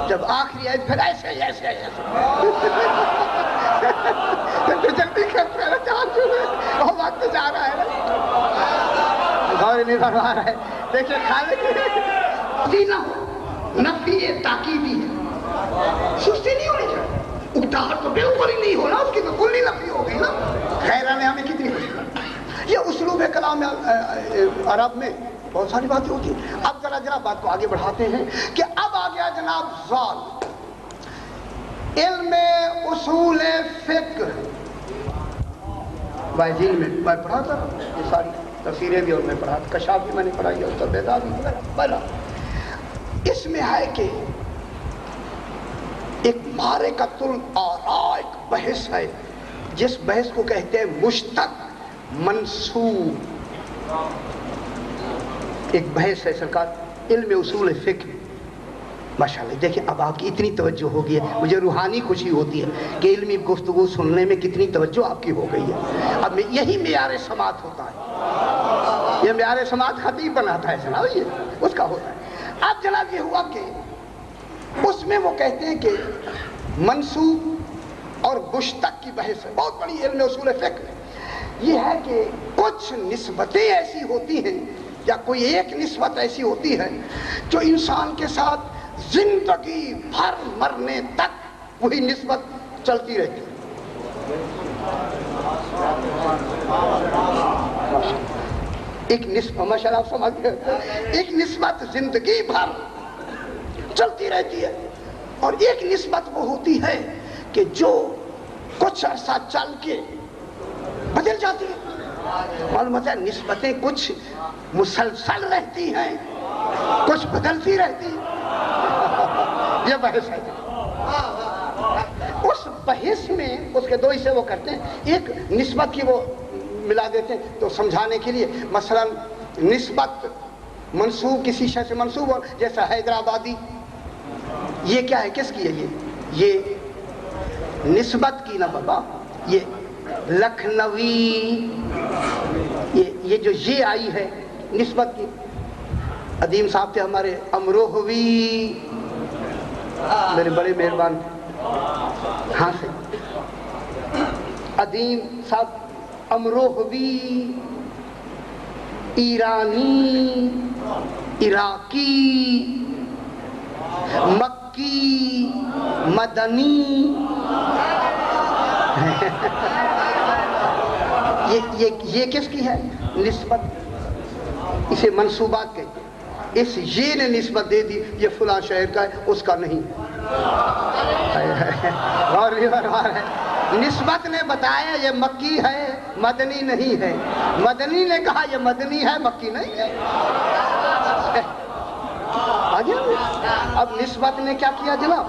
جب آخری آیت پھر ایسے ایسے ایسے تو جلدی کرتے ہیں, جان چلے وہ وقت جا رہا ہے نا. غور نہیں فرما رہا ہے. دیکھیں کھانے کے نہ ہو, نفی تاکیدی ہے, سستی نہیں ہونی چاہیے. اکتاہٹ تو بالکل ہی نہیں ہونا, اس کی تو کلی نفی ہو گئی نا. غیرہ نے ہمیں کتنی خوشی. یہ اسلوب کلام عرب میں بہت ساری باتیں ہوتی ہیں. اب ذرا بات کو آگے بڑھاتے ہیں کہ اب آ گیا جناب ضال, علم اصول فقہ. وائزین میں میں پڑھا تھا یہ ساری تفسیریں بھی, اور میں پڑھا, کشاف بھی میں نے پڑھائی, اور بیضا بھی پڑھا. اس میں ہے کہ ایک معرکۃ الآراء, ایک بحث ہے جس بحث کو کہتے ہیں مشتق منسوب. ایک بحث ہے سرکار علم اصول فقہ. ماشاءاللہ دیکھیں اب آپ کی اتنی توجہ ہو گئی ہے, مجھے روحانی خوشی ہوتی ہے کہ علمی گفتگو سننے میں کتنی توجہ آپ کی ہو گئی ہے. اب یہی معیار سماعت ہوتا ہے, یہ معیار سماعت خطیب بناتا ہے جناب, یہ اس کا ہوتا ہے. اب جناب یہ ہوا کہ اس میں وہ کہتے ہیں کہ منسوب اور مشتق کی بحث ہے, بہت بڑی علم اصول فقہ. یہ ہے کہ کچھ نسبتیں ایسی ہوتی ہیں یا کوئی ایک نسبت ایسی ہوتی ہے جو انسان کے ساتھ زندگی بھر مرنے تک وہی نسبت چلتی رہتی ہے. ایک نسبت, ماشاءاللہ آپ سمجھ گئے, ایک نسبت زندگی بھر چلتی رہتی ہے, اور ایک نسبت وہ ہوتی ہے کہ جو کچھ عرصہ چل کے بدل جاتی ہے. معلوم ہوتا ہے نسبتیں کچھ مسلسل رہتی ہیں, کچھ بدلتی رہتی ہیں. یہ بحث ہے. اس بحث میں اس کے دو حصے وہ کرتے ہیں. ایک نسبت کی وہ ملا دیتے ہیں تو سمجھانے کے لیے, مثلا نسبت منسوب کسی شے سے منسوب ہو, جیسا حیدرآبادی, یہ کیا ہے, کس کی ہے, یہ نسبت کی نا بابا. یہ لکھنوی, یہ جو یہ آئی ہے نسبت کی. عدیم صاحب تھے ہمارے, امروہوی, میرے بڑے مہربان, ہاں سے عدیم صاحب امروہوی, ایرانی, عراقی, مکی, مدنی. یہ کس کی ہے نسبت؟ اسے منصوبات کہتے ہیں. اس یہ نے نسبت دے دی یہ فلاں شہر کا ہے، اس کا نہیں. اور نسبت نے بتایا یہ مکی ہے مدنی نہیں ہے، مدنی نے کہا یہ مدنی ہے مکی نہیں ہے. اب نسبت نے کیا کیا جناب؟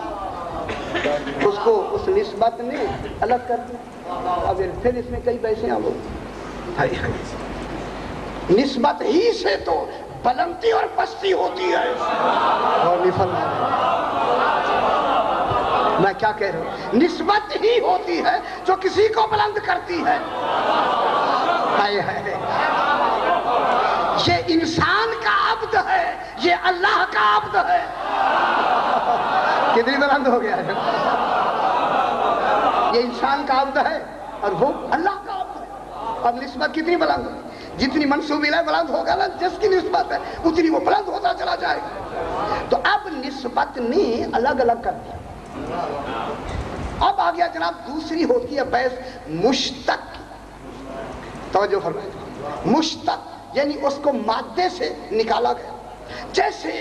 اس کو اس نسبت نے الگ کر دیا. اب پھر اس میں کئی پیسے آ گئے. نسبت ہی سے تو بلندی اور پستی ہوتی ہے. اور میں کیا کہہ رہا ہوں؟ نسبت ہی ہوتی ہے جو کسی کو بلند کرتی ہے. یہ انسان کا عبد ہے، یہ اللہ کا عبد ہے. کتنی بلند ہو گیا ہے؟ یہ انسان کا عبد ہے اور وہ اللہ کا عبد ہے. اب نسبت کتنی بلند ہے؟ جتنی منصوبی ہے بلند ہوگا نا، جس کی نسبت ہے اتنی وہ بلند ہوتا چلا جائے گا. تو اب نسبت نے الگ الگ کر دیا. اب آ گیا جناب دوسری ہوتی ہے بحث مشتق. توجہ فرمائیں. مشتق یعنی اس کو مادے سے نکالا گیا. جیسے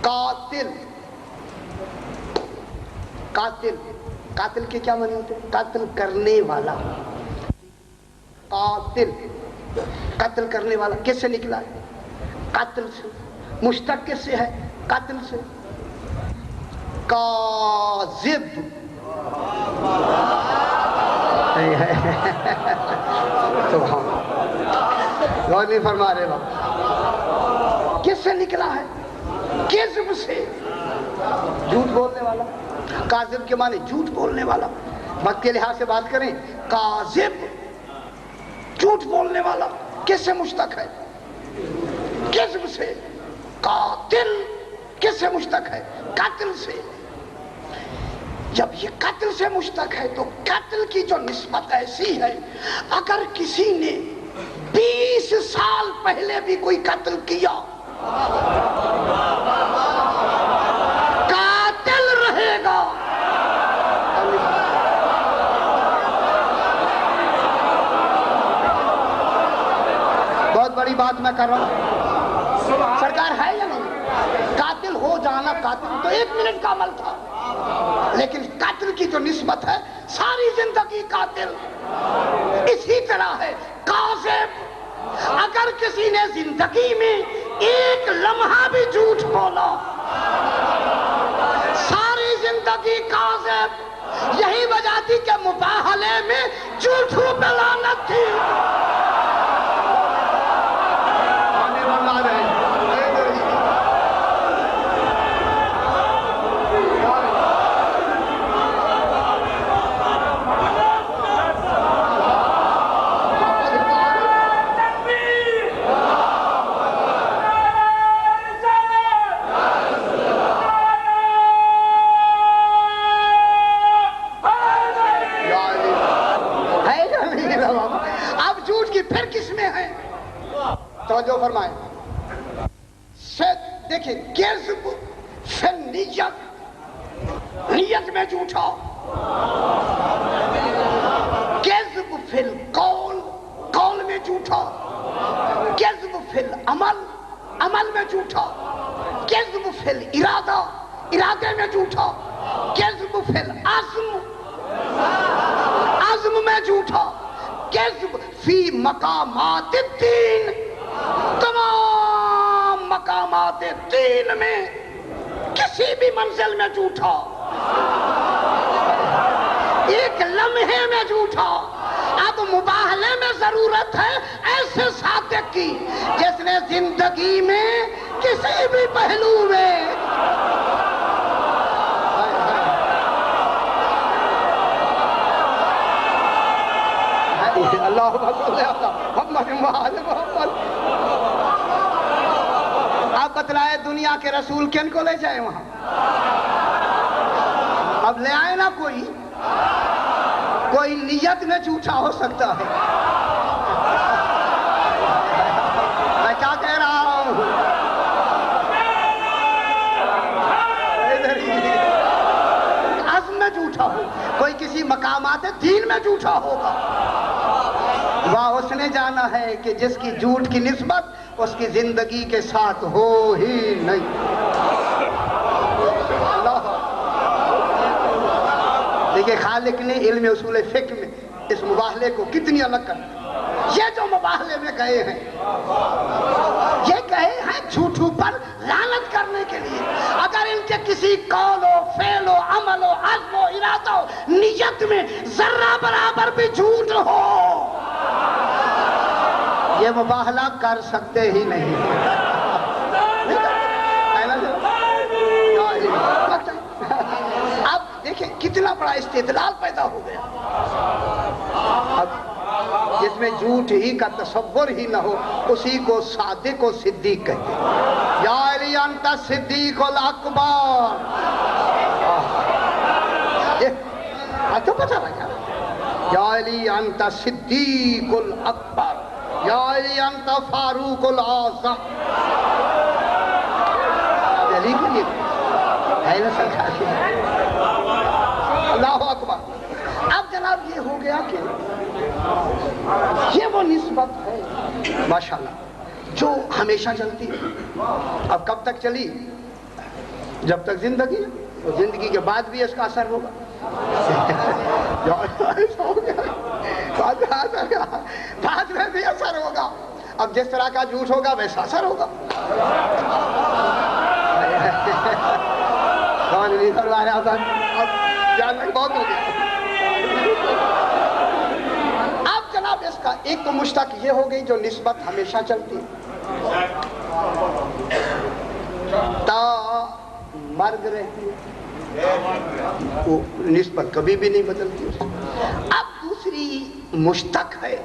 قاتل. قاتل قاتل کے کیا معنی ہوتے ہیں؟ قتل کرنے والا. قاتل قتل کرنے والا کس سے نکلا ہے؟ قاتل سے. مشتق کس سے ہے؟ قاتل سے. کاذب سبحان غور نہیں فرما رہے بابا. کس سے نکلا ہے؟ کذب سے. جھوٹ بولنے والا. کاذب کے معنی جھوٹ بولنے والا. وقت کے لحاظ سے بات کریں، کاذب جھوٹ بولنے والا کس سے مشتق ہے؟ کذب سے. قاتل کس سے مشتق ہے؟ قتل سے. جب یہ قتل سے مشتق ہے تو قتل کی جو نسبت ایسی ہے، اگر کسی نے 20 سال پہلے بھی کوئی قتل کیا قاتل رہے گا. بہت بڑی بات میں کر رہا ہوں سرکار، ہے یا نہیں؟ قاتل ہو جانا، قاتل تو 1 منٹ کا عمل تھا، لیکن قتل کی جو نسبت ہے ساری زندگی قاتل. اسی طرح ہے کاذب. اگر کسی نے زندگی میں 1 لمحہ بھی جھوٹ بولا ساری زندگی کاذب. یہی وجہ تھی کہ مباہلے میں جھوٹوں پہ لعنت تھی. توجہ فرمائیں. دیکھیں کذب فی النیت، نیت میں جھوٹا. کذب فی القول، قول میں جھوٹا. کذب فی العمل، عمل میں جھوٹا. کذب فی الارادہ، ارادے میں جھوٹا. کذب فی العزم، عزم میں جھوٹا. کذب فی مقامات الدین، تمام مقامات دین میں کسی بھی منزل میں جھوٹا. 1 لمحے میں جھوٹا. اب مباہلے میں ضرورت ہے ایسے صادق کی جس نے زندگی میں کسی بھی پہلو میں اللہ آپ بتلائے دنیا کے رسول کن کو لے جائے وہاں؟ اب لے آئے نا کوئی نیت میں جھوٹا ہو سکتا ہے. میں کیا کہہ رہا ہوں؟ عزم میں جھوٹا ہو، کوئی کسی مقامات دین میں جھوٹا ہوگا. واہ اس نے جانا ہے کہ جس کی جھوٹ کی نسبت اس کی زندگی کے ساتھ ہو ہی نہیں. دیکھیں خالق نے علم اصول فقہ میں اس مباہلے کو کتنی الگ کر. یہ جو مباہلے میں گئے ہیں یہ گئے ہیں جھوٹوں پر لعنت کرنے کے لیے. اگر ان کے کسی قول و فعل و عمل و عزم و ارادہ و نیت میں ذرہ برابر بھی جھوٹ ہو یہ مباہلہ کر سکتے ہی نہیں. اب دیکھیں کتنا بڑا استدلال پیدا ہو گیا. اب جس میں جھوٹ ہی کا تصور ہی نہ ہو اسی کو صادق و صدیق کہتے ہیں. یا علی انت صدیق الاکبر. تو پتہ لگا یا علی انت صدیق الاکبر یا علی انت فاروق الاعظم. علی کے لیے ہے نا سرکار. اللہ اکبر. اب جناب یہ ہو گیا کہ یہ وہ نسبت ہے ماشاءاللہ جو ہمیشہ چلتی ہے. اب کب تک چلی؟ جب تک زندگی ہے. تو زندگی کے بعد بھی اس کا اثر ہوگا. بعد میں بھی اثر ہوگا. اب جس طرح کا جھوٹ ہوگا ویسا اثر ہوگا. بہت ہو گیا. اب جناب اس کا ایک تو مشتق یہ ہو گئی جو نسبت ہمیشہ چلتی ہے تا مرگ رہتی ہے. وہ نسبت کبھی بھی نہیں بدلتی. اب دوسری مشتق ہے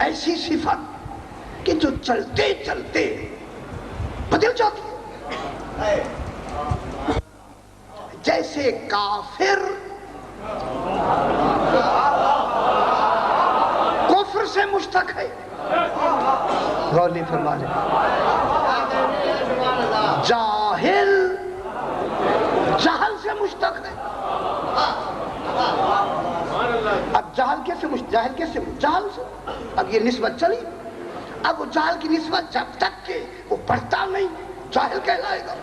ایسی صفت کہ جو چلتے چلتے بدل جاتی ہے. جیسے کافر کفر سے مشتق ہے. غور نہیں فرما رہے. جاہل جہل سے مشتق ہے. اب جہل کیسے جہل سے. اب یہ نسبت چلی. اب وہ جہل کی نسبت جب تک کہ وہ پڑھتا نہیں جاہل کہلائے گا.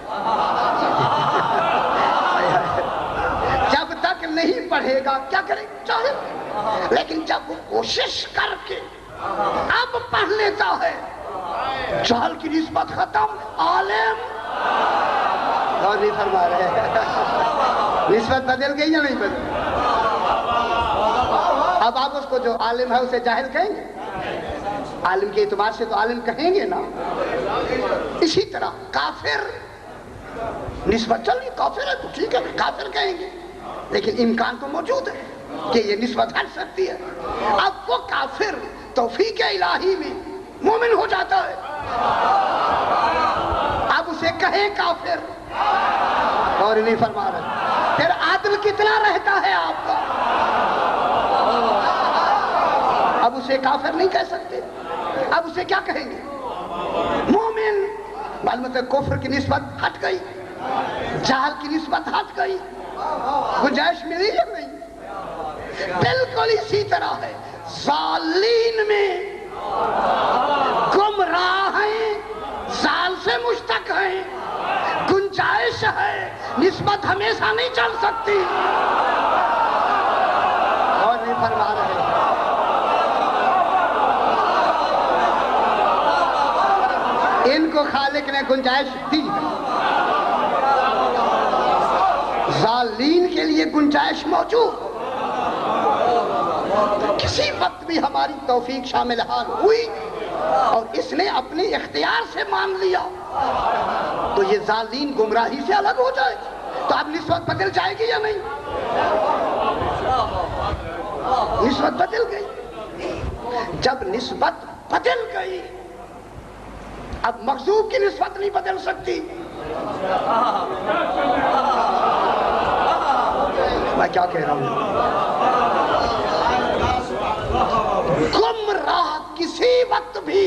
جب تک نہیں پڑھے گا کیا کرے جاہل. لیکن جب وہ کوشش کر کے اب پڑھ لیتا ہے جہل کی نسبت ختم. عالم اور نہیں فرما رہے. نسبت بدل گئی یا نہیں بدل. اب آپ اس کو جو عالم ہے اسے جاہل کہیں گے. عالم کے اعتبار سے تو عالم کہیں گے نا. اسی طرح کافر نسبت چلی کافر ہے تو ٹھیک ہے کافر کہیں گے. لیکن امکان تو موجود ہے کہ یہ نسبت ہٹ سکتی ہے. اب وہ کافر توفیق الہی میں مومن ہو جاتا ہے. اب اسے کہیں کافر اور نہیں فرما رہے. پھر عدل کتنا رہتا ہے آپ کا. اب اسے کافر نہیں کہہ سکتے. اب اسے کیا کہیں گے مومن. معلومات کفر کی نسبت ہٹ گئی. جہل کی نسبت ہٹ گئی. گنجائش ملی یا نہیں. بالکل اسی طرح ہے ضالین میں گمراہ ہیں زال سے مشتق ہیں. گنجائش ہے نسبت ہمیشہ نہیں چل سکتی. اور نہیں فرما رہے. ان کو خالق نے گنجائش دی. ضالین کے لیے گنجائش موجود. کسی وقت بھی ہماری توفیق شامل حال ہوئی اور اس نے اپنے اختیار سے مان لیا تو یہ ضالین گمراہی سے الگ ہو جائے. تو اب نسبت بدل جائے گی یا نہیں. نسبت بدل گئی. جب نسبت بدل گئی اب مغضوب کی نسبت نہیں بدل سکتی. میں کیا کہہ رہا ہوں. گمراہ کسی وقت بھی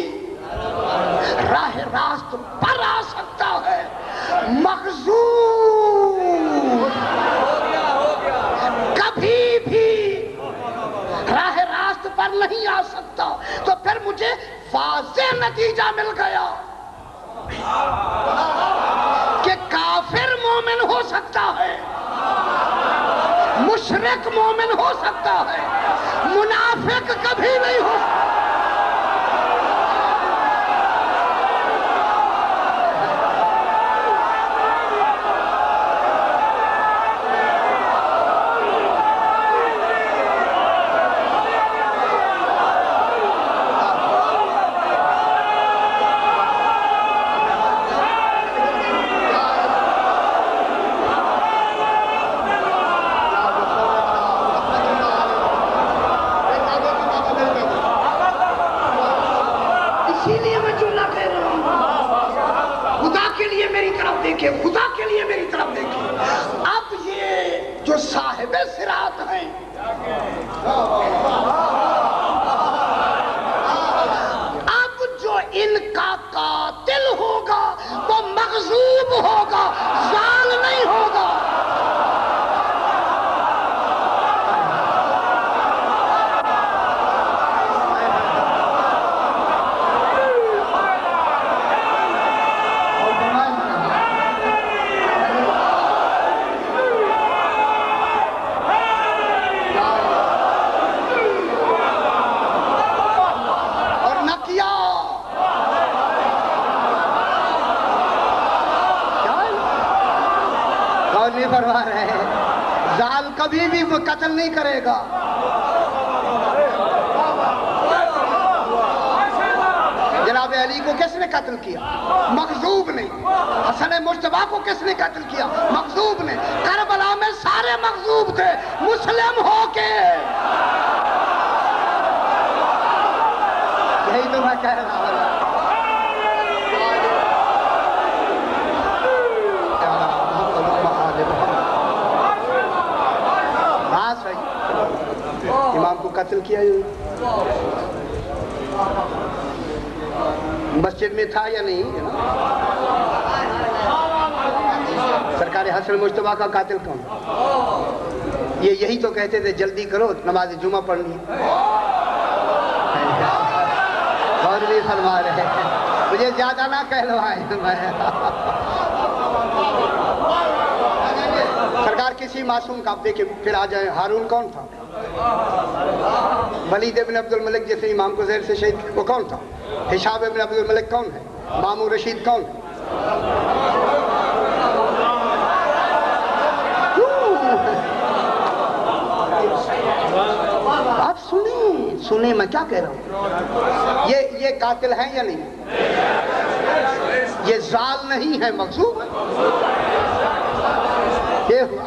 راہ راست پر آ سکتا ہے. مغضوب کبھی بھی راہ راست پر نہیں آ سکتا. تو پھر مجھے واضح نتیجہ مل گیا کہ کافر مومن ہو سکتا ہے، مشرک مومن ہو سکتا ہے، منافق کبھی نہیں ہو سکتا۔ خدا کے لیے میری طرف دیکھیں۔ اب یہ جو صاحب صراط ہیں، اب جو ان کا قاتل ہوگا وہ مغضوب ہوگا، ضال نہیں ہوگا۔ فرما رہے ہیں ضال کبھی بھی وہ قتل نہیں کرے گا۔ جناب علی کو کس نے قتل کیا؟ مغضوب نے۔ حسن مجتبیٰ کو کس نے قتل کیا؟ مغضوب نے۔ کربلا میں سارے مغضوب تھے، مسلم ہو کے۔ یہی تو میں کہہ رہا ہوں۔ امام کو قتل کیا مسجد میں تھا یا نہیں؟ سرکار حسن مجتبیٰ کا قاتل کون؟ یہ یہی تو کہتے تھے جلدی کرو نماز جمعہ پڑھنی۔ اور بھی فرما رہے ہیں مجھے زیادہ نہ کہلوائیں۔ سرکار کسی معصوم کا، آپ دیکھیں پھر آ جائیں، ہارون کون تھا؟ ولید ابن عبد الملک جیسے امام کو زہر سے شہید، وہ کون تھا؟ ہشام ابن عبد الملک کون ہے؟ مامون رشید کون ہے؟ آپ سنیں میں کیا کہہ رہا ہوں۔ یہ قاتل ہیں یا نہیں؟ یہ ضال نہیں ہے، مغضوب ہے۔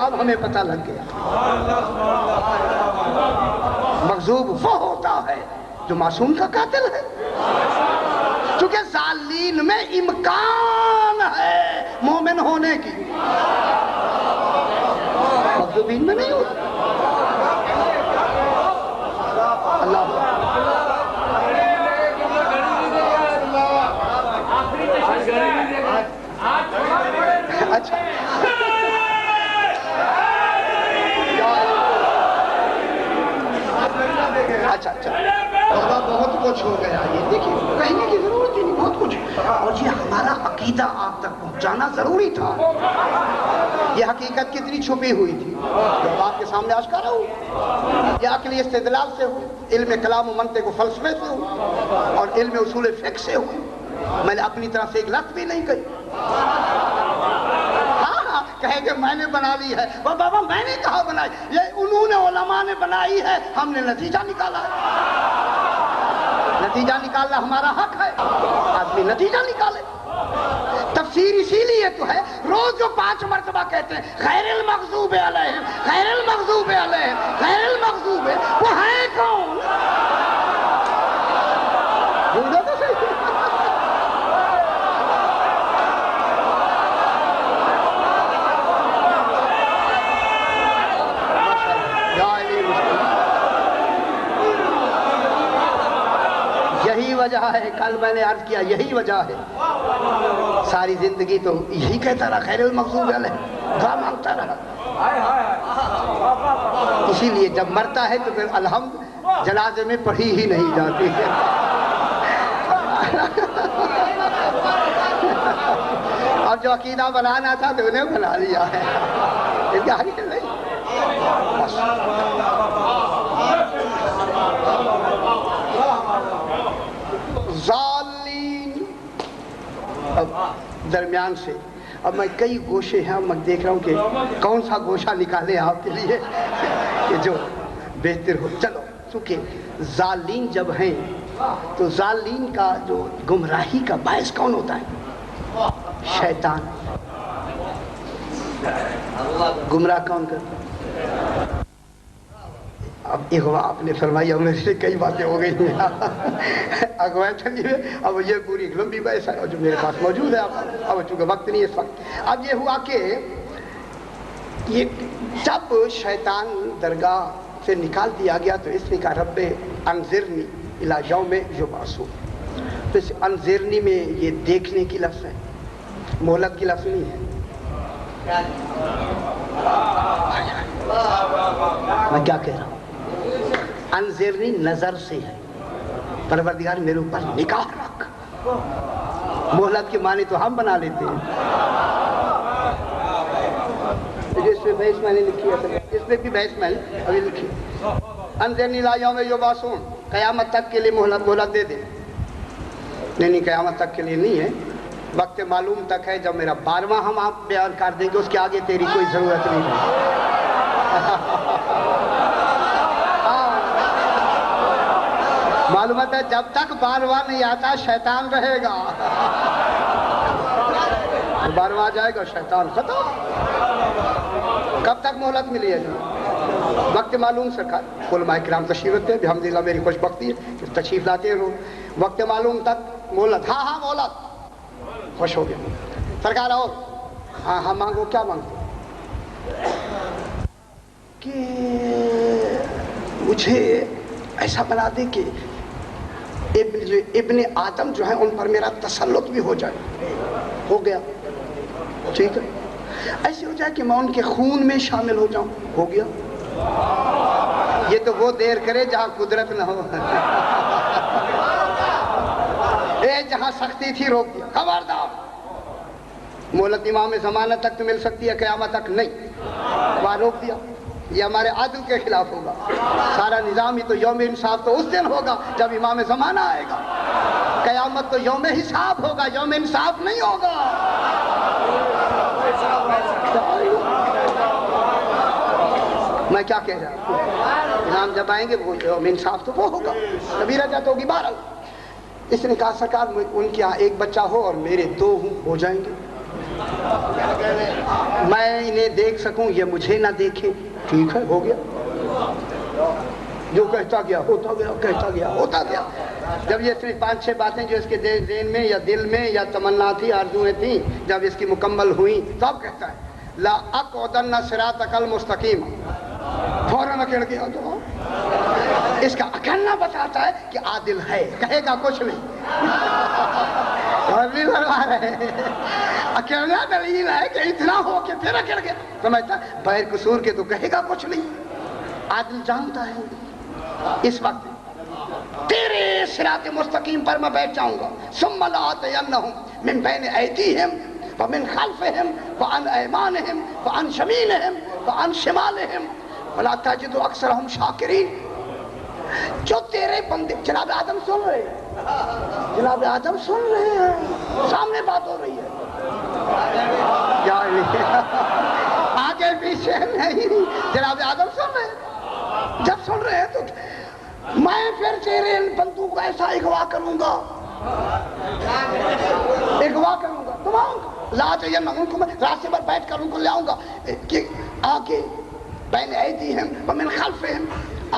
اب ہمیں پتہ لگ گیا مغضوب وہ ہوتا ہے جو معصوم کا قاتل ہے، چونکہ ضالین میں امکان ہے مومن ہونے کی، مغضوبین میں نہیں ہوتا۔ اللہ اچھا اچھا بابا بہت کچھ ہو گیا، یہ دیکھیں کہنے کی ضرورت ہی نہیں، بہت کچھ، اور یہ ہمارا عقیدہ آپ تک پہنچانا ضروری تھا۔ یہ حقیقت کتنی چھپی ہوئی تھی جو آپ کے سامنے آشکارا ہو، یہ عقلی استدلال سے ہو، علم کلام و منطق و فلسفے سے ہو، اور علم اصول فقہ سے ہو۔ میں نے اپنی طرف سے ایک لفظ بھی نہیں کہی۔ کہے کہ میں نے بنا لی ہے، وہ بابا میں نے کہا بنائی، یہ انہوں نے علماء نے بنائی ہے، ہم نے نتیجہ نکالا ہے۔ نتیجہ نکالنا ہمارا حق ہے، آدمی نتیجہ نکالے۔ تفسیر اسی لیے تو ہے، روز جو 5 مرتبہ کہتے ہیں غیر المغضوب علیہم، غیر المغضوب علیہم، غیر المغضوب، وہ ہے کون؟ وجہ ہے، کل میں نے عرض کیا یہی وجہ ہے، ساری زندگی تو یہی کہتا رہا خیر المغضوب علیہم، دعا مانگتا رہا۔ اسی لیے جب مرتا ہے تو پھر الحمد جنازے میں پڑھی ہی نہیں جاتی ہے۔ اب جو عقیدہ بنانا تھا تو انہیں بنا لیا ہے، ان کا حقیقت نہیں بس۔ ظالین، اب درمیان سے اب میں کئی گوشے ہیں، میں دیکھ رہا ہوں کہ کون سا گوشہ نکالے آپ کے لیے کہ جو بہتر ہو۔ چلو چونکہ ظالین جب ہیں تو ظالین کا جو گمراہی کا باعث کون ہوتا ہے؟ شیطان۔ گمراہ کون کرتا ہے؟ اب اغوا آپ نے فرمایا، میرے سے کئی باتیں ہو گئی ہیں اغوا چلیے، اب یہ پوری ایک لمبی بحث ہے جو میرے پاس موجود ہے، اب چونکہ وقت نہیں ہے اس وقت۔ اب یہ ہوا کہ یہ جب شیطان درگاہ سے نکال دیا گیا تو اس نے کہا رب انذرنی الی یوم یبعثون۔ تو اس انذرنی میں یہ دیکھنے کی لفظ ہے، مہلت کی لفظ نہیں ہے۔ میں کیا کہہ رہا ہوں؟ انذرنی نظر سے ہے، پروردگار میرے اوپر نگاہ رکھ۔ مہلت کے معنی تو ہم بنا لیتے ہیں، اس میں بحث میں نے لکھی ہے، اس میں بھی بحث میں نے ابھی لکھی، انذرنی الی یوم یبعثون، قیامت تک کے لیے مہلت دے دے۔ نہیں قیامت تک کے لیے نہیں ہے، وقت معلوم تک ہے، جب میرا 12واں ہم آپ بیان کر دیں گے، اس کے آگے تیری کوئی ضرورت نہیں ہے۔ معلومات ہے جب تک 12واں نہیں آتا شیطان رہے گا، 12واں آ جائے گا شیطان ختم۔ کب تک مہلت ملی ہے؟ وقت معلوم سرکار، علماء کرام تشریف رکھتے ہیں، الحمدللہ میری خوش بختی ہے کہ تشریف لاتے ہیں روز۔ وقت معلوم تک مہلت، ہاں مہلت، خوش ہو گیا سرکار۔ اور ہاں مانگو، کیا مانگو؟ کہ مجھے ایسا بنا دے کہ ابن آدم جو ہیں ان پر میرا تسلط بھی ہو جائے۔ ہو گیا، ٹھیک ہے، ایسے ہو جائے کہ میں ان کے خون میں شامل ہو جاؤں۔ ہو گیا۔ یہ تو وہ دیر کرے جہاں قدرت نہ ہو، جہاں سختی تھی روک دیا، خبردار مہلت امام زمانہ تک تو مل سکتی ہے، قیامت تک نہیں، وہاں روک دیا۔ یہ ہمارے عدل کے خلاف ہوگا، سارا نظام ہی تو یوم انصاف تو اس دن ہوگا جب امام زمانہ آئے گا، قیامت تو یوم حساب ہوگا، یوم انصاف نہیں ہوگا۔ میں کیا کہہ رہا ہوں؟ امام جب آئیں گے وہ یوم انصاف تو وہ ہوگا، کبھی رجعت ہوگی۔ بہرحال اس نے کہا سرکار ان کے یہاں ایک بچہ ہو اور میرے 2 ہو جائیں گے، میں انہیں دیکھ سکوں، یہ مجھے نہ دیکھیں۔ ٹھیک ہے، ہو گیا۔ جو کہتا گیا ہوتا گیا، کہتا گیا ہوتا گیا۔ جب یہ صرف 5-6 باتیں جو اس کے ذہن میں یا دل میں یا تمنا تھی، آرزویں تھیں، جب اس کی مکمل ہوئیں تو اب کہتا ہے لا اقعدن صراطک المستقیم، فوراً اکڑ گیا۔ تو اس کا اکڑنا بتاتا ہے کہ عادل ہے، کہے گا کچھ نہیں، اور بھی بھروا رہے ہیں۔ اکڑنا دلیل ہے کہ اتنا ہو کے پھر اکڑ گیا، سمجھتا ہے بغیر قصور کے تو کہے گا کچھ نہیں، عادل جانتا ہے۔ اس وقت تیرے صراط مستقیم پر میں بیٹھ جاؤں گا، ثم لآتینہم من بین ایدیہم ومن خلفہم وعن ایمانہم وعن شمینہم وعن شمالہم ولا تجد اکثرہم شاکرین۔ جو تیرے بندے، جناب آدم سن رہے ہیں، جناب آدم سن رہے ہیں، سامنے بات ہو رہی ہے، آگے پیچھے نہیں، جناب آدم سن رہے ہیں۔ جب سن رہے ہیں تو میں پھر تیرے ان بندوں کو ایسا اغوا کروں گا، اغوا کروں گا، تم آؤں گا، لا جو ان کو میں راستے پر بیٹھ کر ان کو لے آؤں گا کہ آگے بین ایدیہم ومن خلفہم،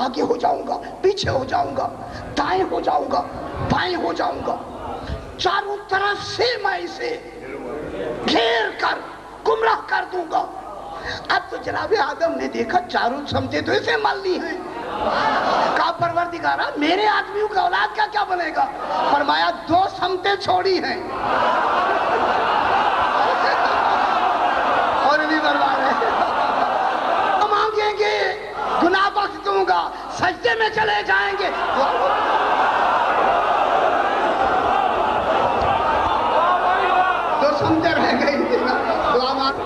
آگے ہو جاؤں گا، پیچھے ہو جاؤں گا، دائیں ہو جاؤں گا، بائیں ہو جاؤں گا، چاروں طرف سے میں اسے گھیر کر گمراہ کر دوں گا۔ اب تو جناب آدم نے دیکھا چاروں سمتیں تو اسے مل لی ہیں، کہا پروردگارا میرے آدمیوں کا اولاد کا کیا بنے گا؟ فرمایا 2 سمتیں چھوڑی ہیں، اور بھی برباد ہے، مانگیں گے گناہ بخش دوں گا، سجدے میں چلے جائیں گے۔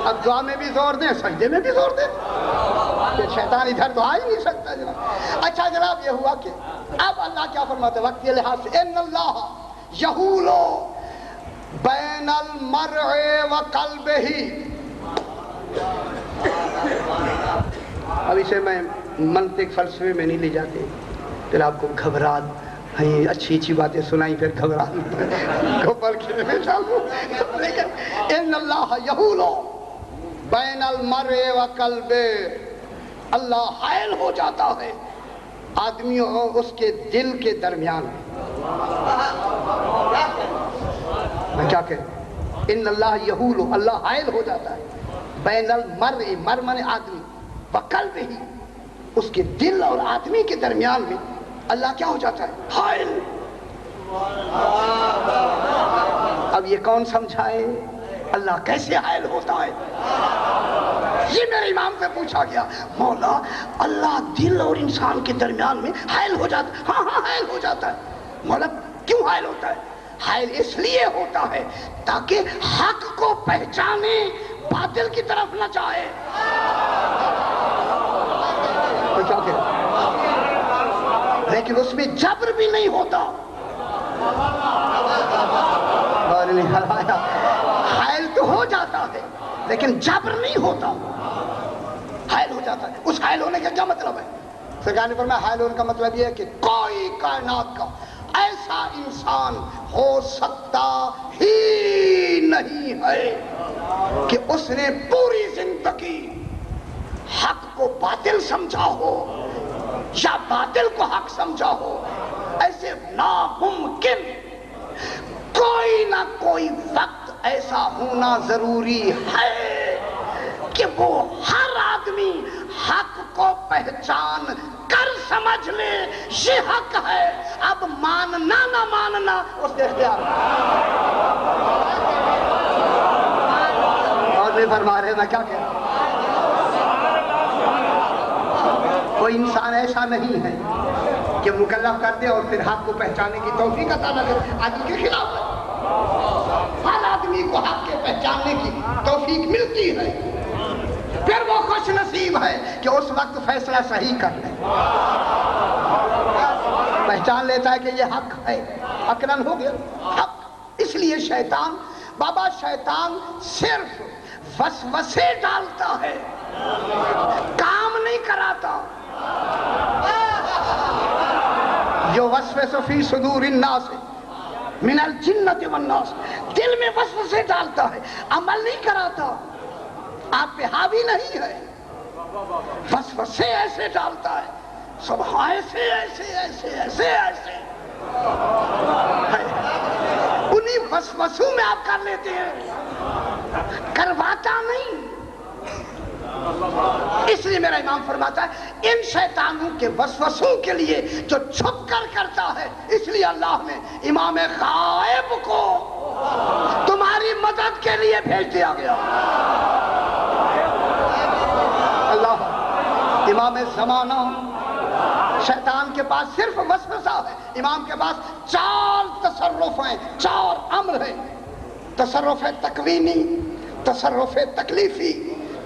اب دعا میں بھی زور دیں، سجدے میں بھی زور دیں، کہ شیطان ادھر تو آ ہی نہیں سکتا جناب۔ اچھا جناب، یہ ہوا کہ اب اللہ کیا فرماتے ہیں وقت کے لحاظ سے، ان اللہ یحول بین المرء وقلبہ۔ اب اسے میں منطق فلسفے میں نہیں لے جاتے، پھر آپ کو گھبراہٹ، اچھی اچھی باتیں سنائیں پھر گھبراہٹ کو پرکھنے میں چالوں، لیکن ان اللہ یحول بین المرء وقلبہ، اللہ حائل ہو جاتا ہے آدمی اور اس کے دل کے درمیان میں کیا کہوں، ان اللہ یحول، اللہ حائل ہو جاتا ہے بین المرء، مر من آدمی، وقلبہ، اس کے دل اور آدمی کے درمیان میں اللہ کیا ہو جاتا ہے، حائل۔ اب یہ کون سمجھائے اللہ کیسے حائل ہوتا ہے؟ یہ میرے امام سے پوچھا گیا، مولا اللہ دل اور انسان کے درمیان میں حائل ہو جاتا ہے؟ ہاں ہاں حائل ہو جاتا ہے۔ مولا کیوں حائل ہوتا ہے؟ حائل اس لیے ہوتا ہے تاکہ حق کو پہچانے، باطل کی طرف نہ جائے۔ تو کیا کہ لیکن اس میں جبر بھی نہیں ہوتا، حائل تو ہو جاتا ہے لیکن جبر نہیں ہوتا، حائل ہو جاتا ہے۔ اس حائل ہونے کا کیا مطلب ہے؟ سرکار نے فرمایا حائل ہونے کا مطلب یہ ہے کہ کوئی کائنات کا ایسا انسان ہو سکتا ہی نہیں ہے کہ اس نے پوری زندگی حق کو باطل سمجھا ہو یا باطل کو حق سمجھا ہو۔ ایسے ناممکن، کوئی نہ کوئی وقت ایسا ہونا ضروری ہے کہ وہ ہر آدمی حق کو پہچان کر سمجھ لے یہ حق ہے، اب ماننا نہ ماننا اس کے اختیار اور بھی فرما رہے میں کیا کہہ رہا ہوں، کوئی انسان ایسا نہیں ہے کہ مکلف کر دے اور پھر حق کو پہچانے کی توفیق عطا نہ کرے، عدل کے خلاف ہے۔ ہر آدمی کو حق کے پہچاننے کی توفیق ملتی ہے، پھر وہ خوش نصیب ہے کہ اس وقت فیصلہ صحیح کر لے، پہچان لیتا ہے کہ یہ حق ہے، اقرن ہو گیا حق۔ اس لیے شیطان، بابا شیطان صرف وسوسے ڈالتا ہے، کام نہیں کراتا۔ جو وسوسہ فی صدور الناس من الجنۃ والناس، دل میں وسوسے ڈالتا ہے، عمل نہیں کراتا، آپ پہ حاوی نہیں ہے، وسوسے ایسے ڈالتا ہے، سب ایسے ایسے ایسے ایسے ایسے، انہیں وسوسوں میں آپ کر لیتے ہیں، کرواتا نہیں۔ اس لیے میرا امام فرماتا ہے ان شیطانوں کے وسوسوں کے لیے جو چھپ کر کرتا ہے، اس لیے اللہ نے امام غائب کو تمہاری مدد کے لیے بھیج دیا گیا۔ اللہ، امام زمانہ، شیطان کے پاس صرف وسوسہ ہے، امام کے پاس 4 تصرف ہیں، 4 امر ہیں، تصرف تکوینی، تصرف تکلیفی،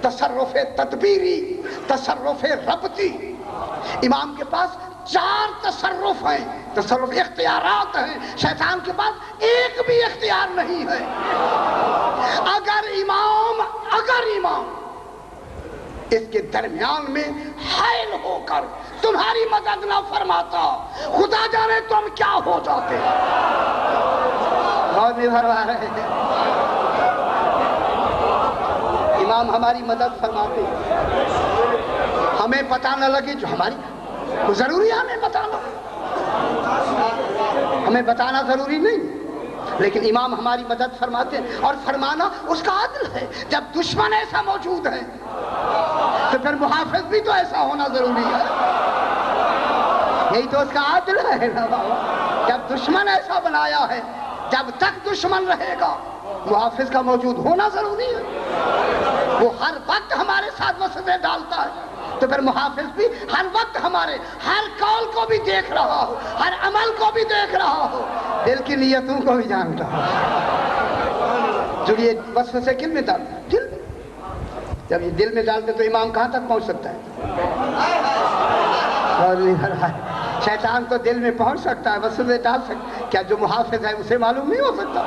تصرف تدبیری، تصرف ربطی۔ امام کے پاس 4 تصرف ہیں، تصرف اختیارات ہیں، شیطان کے پاس ایک بھی اختیار نہیں ہے۔ اگر امام اس کے درمیان میں حائل ہو کر تمہاری مدد نہ فرماتا، خدا جانے تم کیا ہو جاتے۔ بہت نہیں فرما رہے ہیں، امام ہماری مدد فرماتے، ہمیں پتہ نہ لگے جو ہماری ضروری ہے، ہمیں بتانا، ہمیں بتانا ضروری نہیں، لیکن امام ہماری مدد فرماتے ہیں، اور فرمانا اس کا عدل ہے۔ جب دشمن ایسا موجود ہے تو پھر محافظ بھی تو ایسا ہونا ضروری ہے، یہی تو اس کا عدل ہے نا بابا۔ جب دشمن ایسا بنایا ہے، جب تک دشمن رہے گا محافظ کا موجود ہونا ضروری ہے۔ وہ ہر وقت ہمارے ساتھ وسوسے ڈالتا ہے، تو پھر محافظ بھی ہر وقت ہمارے ہر قول کو بھی دیکھ رہا ہو، ہر عمل کو بھی دیکھ رہا ہو، دل کی نیتوں کو بھی جانتا ہو۔ جو یہ وسوسے کن میں ڈالتا ہے؟ دل میں۔ جب یہ دل میں ڈالتے تو امام کہاں تک پہنچ سکتا ہے؟ اور نہیں ہر ہے شیطان تو دل میں پہنچ سکتا ہے، بس اسے ڈال سکتا، کیا جو محافظ ہے اسے معلوم نہیں ہو سکتا؟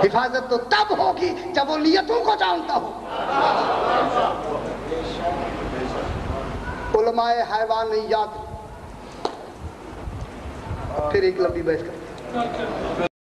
حفاظت تو تب ہوگی جب وہ نیتوں کو جانتا ہو۔ علماء حیوانیات پھر ایک لمبی بحث کرتے ہیں۔